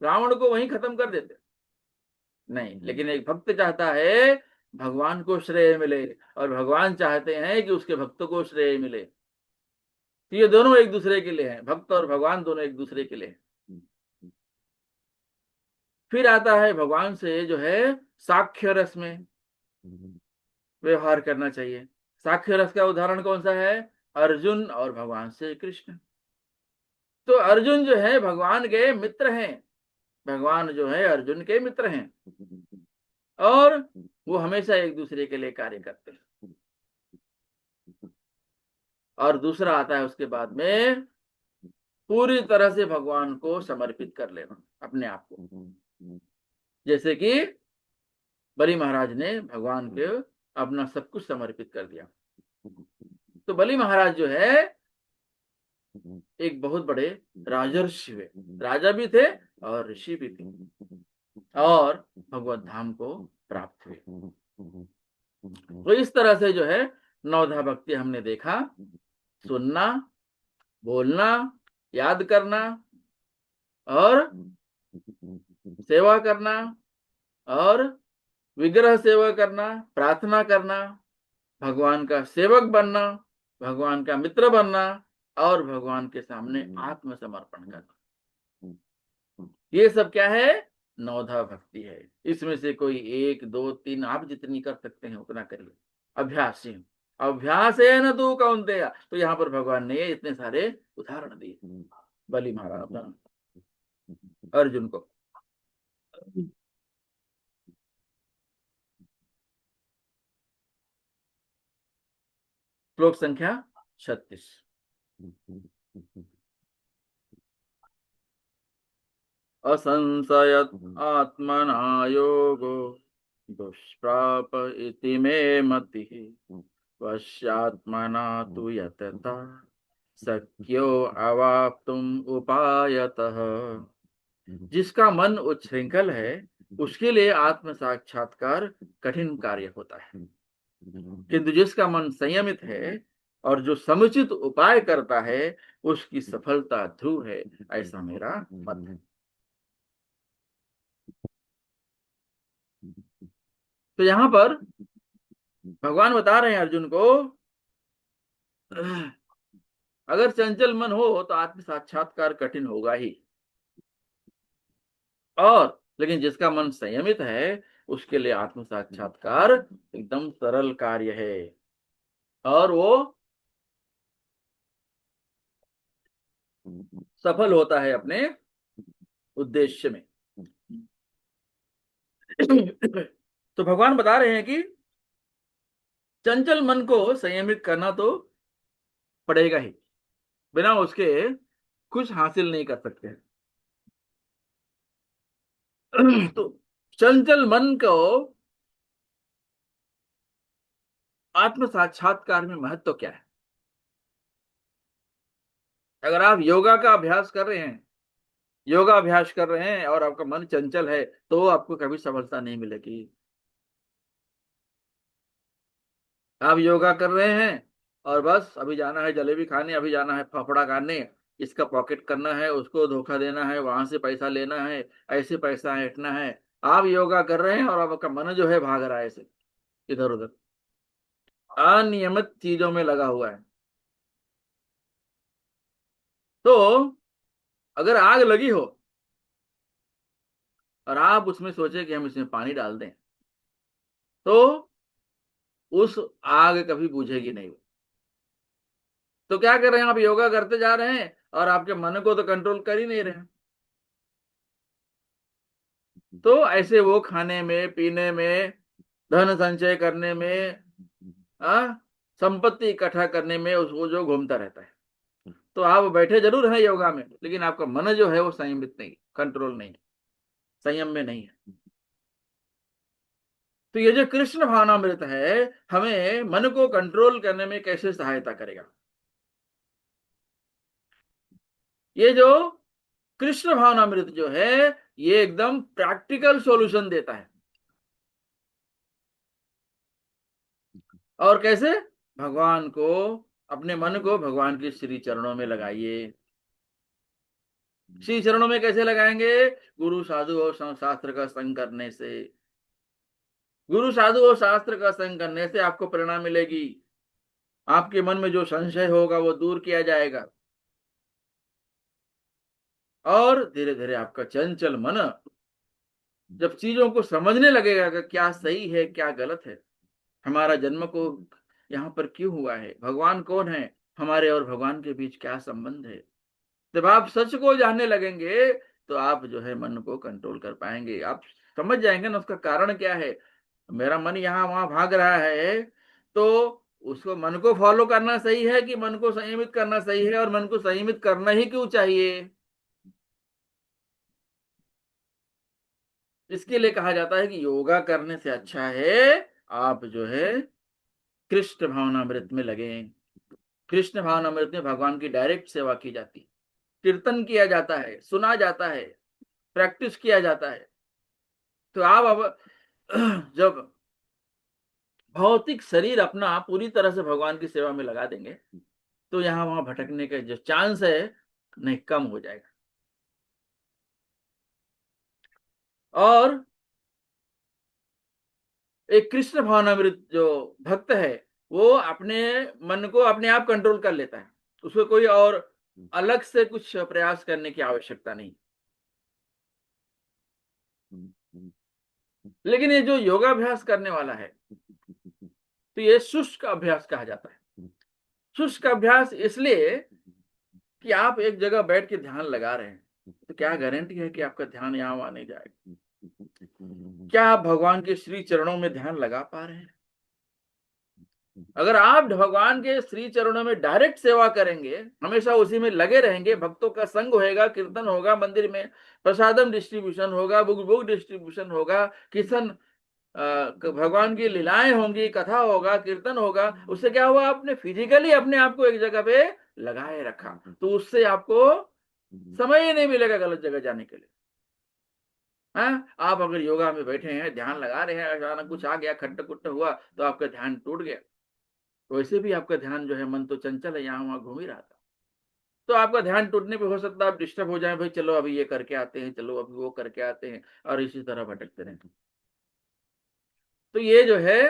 रावण को वहीं खत्म कर देते, नहीं, लेकिन एक भक्त चाहता है भगवान को श्रेय मिले, और भगवान चाहते हैं कि उसके भक्तों को श्रेय मिले। तो ये दोनों एक दूसरे के लिए हैं, भक्त और भगवान दोनों एक दूसरे के लिए हैं। फिर आता है भगवान से जो है साक्ष्य रस में व्यवहार करना चाहिए। साक्ष्य रस का उदाहरण कौन सा है? अर्जुन और भगवान श्री कृष्ण। तो अर्जुन जो है भगवान के मित्र हैं, भगवान जो है अर्जुन के मित्र हैं, और वो हमेशा एक दूसरे के लिए कार्य करते हैं। और दूसरा आता है उसके बाद में पूरी तरह से भगवान को समर्पित कर लेना अपने आप को। जैसे कि बलि महाराज ने भगवान के अपना सब कुछ समर्पित कर दिया। तो बलि महाराज जो है एक बहुत बड़े राजर्षि हुए, राजा भी थे और ऋषि भी थे, और भगवत धाम को प्राप्त हुए। तो इस तरह से जो है नवधा भक्ति हमने देखा, सुनना, बोलना, याद करना और सेवा करना और विग्रह सेवा करना, प्रार्थना करना, भगवान का सेवक बनना, भगवान का मित्र बनना और भगवान के सामने आत्मसमर्पण करना, ये सब क्या है? नवधा भक्ति है। इसमें से कोई 1 2 3 आप जितनी कर सकते हैं उतना करिए। अभ्यासी अभ्यास है न तू कौन्तेय, तो यहाँ पर भगवान ने इतने सारे उदाहरण दिए बलि महाराज अर्जुन को। श्लोक संख्या 36। असंशयत आत्मना योगो दुष्प्राप इति मे मति वश्यात्मना तु यतता शक्यो अवाप्तुम उपायतः। जिसका मन उच्छृंखल है उसके लिए आत्म साक्षात्कार कठिन कार्य होता है, किंतु जिसका मन संयमित है और जो समुचित उपाय करता है उसकी सफलता ध्रुव है, ऐसा मेरा मत है। तो यहां पर भगवान बता रहे हैं अर्जुन को, अगर चंचल मन हो तो आत्म साक्षात्कार कठिन होगा ही, और लेकिन जिसका मन संयमित है उसके लिए आत्म साक्षात्कार एकदम सरल कार्य है और वो सफल होता है अपने उद्देश्य में। तो भगवान बता रहे हैं कि चंचल मन को संयमित करना तो पड़ेगा ही, बिना उसके कुछ हासिल नहीं कर सकते। तो चंचल मन को आत्म साक्षात्कार में महत्व क्या है? अगर आप योगा का अभ्यास कर रहे हैं, योगा अभ्यास कर रहे हैं और आपका मन चंचल है तो आपको कभी सफलता नहीं मिलेगी। आप योगा कर रहे हैं और बस अभी जाना है जलेबी खाने, अभी जाना है फाफड़ा खाने, इसका पॉकेट करना है, उसको धोखा देना है, वहां से पैसा लेना है, ऐसे पैसा ऐंठना है। आप योगा कर रहे हैं और आपका मन जो है भाग रहा है ऐसे इधर उधर, अनियमित चीजों में लगा हुआ है। तो अगर आग लगी हो और आप उसमें सोचे कि हम इसमें पानी डाल दें तो उस आग कभी बुझेगी नहीं। तो क्या कर रहे हैं? आप योगा करते जा रहे हैं और आपके मन को तो कंट्रोल कर ही नहीं रहे हैं। तो ऐसे वो खाने में, पीने में, धन संचय करने में, आ, संपत्ति इकट्ठा करने में उसको जो घूमता रहता है। तो आप बैठे जरूर हैं योगा में, लेकिन आपका मन जो है वो संयमित नहीं, कंट्रोल नहीं, संयम में नहीं है। तो ये जो कृष्ण भावनामृत है हमें मन को कंट्रोल करने में कैसे सहायता करेगा? ये जो कृष्ण भावनामृत जो है ये एकदम प्रैक्टिकल सॉल्यूशन देता है। और कैसे? भगवान को, अपने मन को भगवान के श्री चरणों में लगाइए। श्री चरणों में कैसे लगाएंगे? गुरु साधु और शास्त्र का संग करने से। गुरु साधु और शास्त्र का संग करने से आपको प्रेरणा मिलेगी, आपके मन में जो संशय होगा वो दूर किया जाएगा और धीरे धीरे आपका चंचल मन जब चीजों को समझने लगेगा कि क्या सही है क्या गलत है, हमारा जन्म को यहाँ पर क्यों हुआ है, भगवान कौन है, हमारे और भगवान के बीच क्या संबंध है, जब आप सच को जानने लगेंगे तो आप जो है मन को कंट्रोल कर पाएंगे। आप समझ जाएंगे ना उसका कारण क्या है। मेरा मन यहाँ वहां भाग रहा है तो उसको, मन को फॉलो करना सही है कि मन को संयमित करना सही है, और मन को संयमित करना ही क्यों चाहिए? इसके लिए कहा जाता है कि योगा करने से अच्छा है आप जो है कृष्ण भावनामृत में लगे। कृष्ण भावनामृत में भगवान की डायरेक्ट सेवा की जाती, कीर्तन किया जाता है, सुना जाता है, प्रैक्टिस किया जाता है। तो आप अब जब भौतिक शरीर अपना पूरी तरह से भगवान की सेवा में लगा देंगे तो यहां वहां भटकने का जो चांस है नहीं कम हो जाएगा। और एक कृष्ण भावनामृत जो भक्त है वो अपने मन को अपने आप कंट्रोल कर लेता है, उसको कोई और अलग से कुछ प्रयास करने की आवश्यकता नहीं। लेकिन ये जो योगाभ्यास करने वाला है तो ये शुष्क अभ्यास कहा जाता है। शुष्क अभ्यास इसलिए कि आप एक जगह बैठ के ध्यान लगा रहे हैं तो क्या गारंटी है कि आपका ध्यान यहाँ वहां नहीं जाएगा? क्या आप भगवान के श्री चरणों में ध्यान लगा पा रहे हैं? अगर आप भगवान के श्री चरणों में डायरेक्ट सेवा करेंगे, हमेशा उसी में लगे रहेंगे, भक्तों का संग होगा, कीर्तन होगा, मंदिर में प्रसादम डिस्ट्रीब्यूशन होगा, बुक बुक डिस्ट्रीब्यूशन होगा, कीर्तन भगवान की लीलाएं होंगी, कथा होगा, कीर्तन होगा, उससे क्या हुआ आपने फिजिकली अपने आप को एक जगह पे लगाए रखा, तो उससे आपको समय ही नहीं मिलेगा गलत जगह जाने के लिए। आप अगर योगा में बैठे हैं, ध्यान लगा रहे हैं, अचानक कुछ आ गया, खट्ट कुट्ट हुआ तो आपका ध्यान टूट गया, वैसे भी आपका ध्यान जो है, मन तो चंचल है, यहाँ वहां घूम ही रहा था, तो आपका ध्यान टूटने पे हो सकता है आप डिस्टर्ब हो जाए, भाई चलो अभी ये करके आते हैं, चलो अभी वो करके आते हैं, और इसी तरह भटकते रहें। तो ये जो है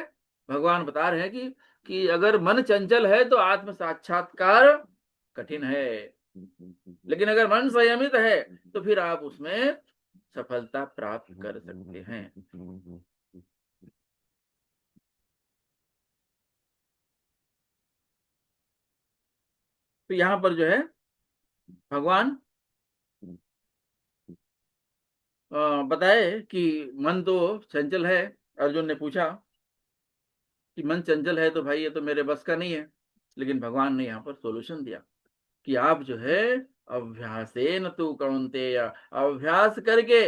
भगवान बता रहे हैं कि अगर मन चंचल है तो आत्म साक्षात्कार कठिन है, लेकिन अगर मन संयमित है तो फिर आप उसमें सफलता प्राप्त कर सकते हैं। तो यहां पर जो है भगवान बताए कि मन तो चंचल है। अर्जुन ने पूछा कि मन चंचल है तो भाई ये तो मेरे बस का नहीं है, लेकिन भगवान ने यहाँ पर सॉल्यूशन दिया कि आप जो है अभ्यासेन तु कौन्तेय, अभ्यास करके,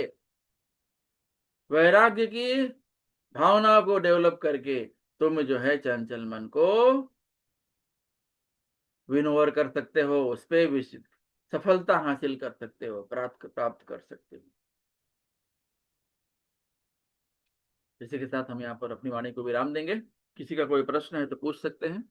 वैराग्य की भावना को डेवलप करके तुम जो है चंचल मन को विन ओवर कर सकते हो, उस पर भी सफलता हासिल कर सकते हो, प्राप्त कर सकते हो। इसी के साथ हम यहाँ पर अपनी वाणी को विराम देंगे। किसी का कोई प्रश्न है तो पूछ सकते हैं।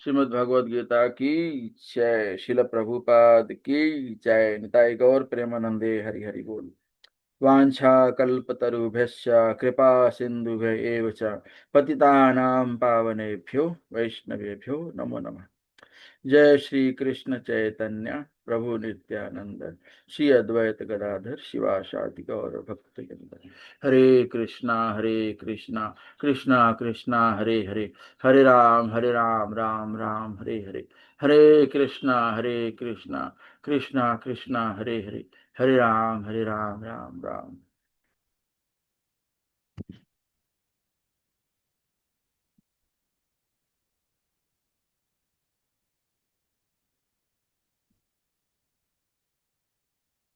श्रीमद् भगवद गीता की जय। शिल प्रभुपाद की जय। निताई गौर प्रेमानंदे हरि हरि बोल। वाञ्छा कल्पतरुभ्यश्च कृपा सिन्धुभ्य एव च पतितानां पावनेभ्यो वैष्णवेभ्यो नमो नमः। जय श्री कृष्ण चैतन्य प्रभु नित्यानंद, श्री अद्वैत गदाधर शिवासादि गौर भक्त। हरे कृष्णा कृष्णा कृष्णा हरे हरे, हरे राम राम राम हरे हरे, हरे कृष्णा कृष्णा कृष्णा हरे हरे, हरे राम राम राम।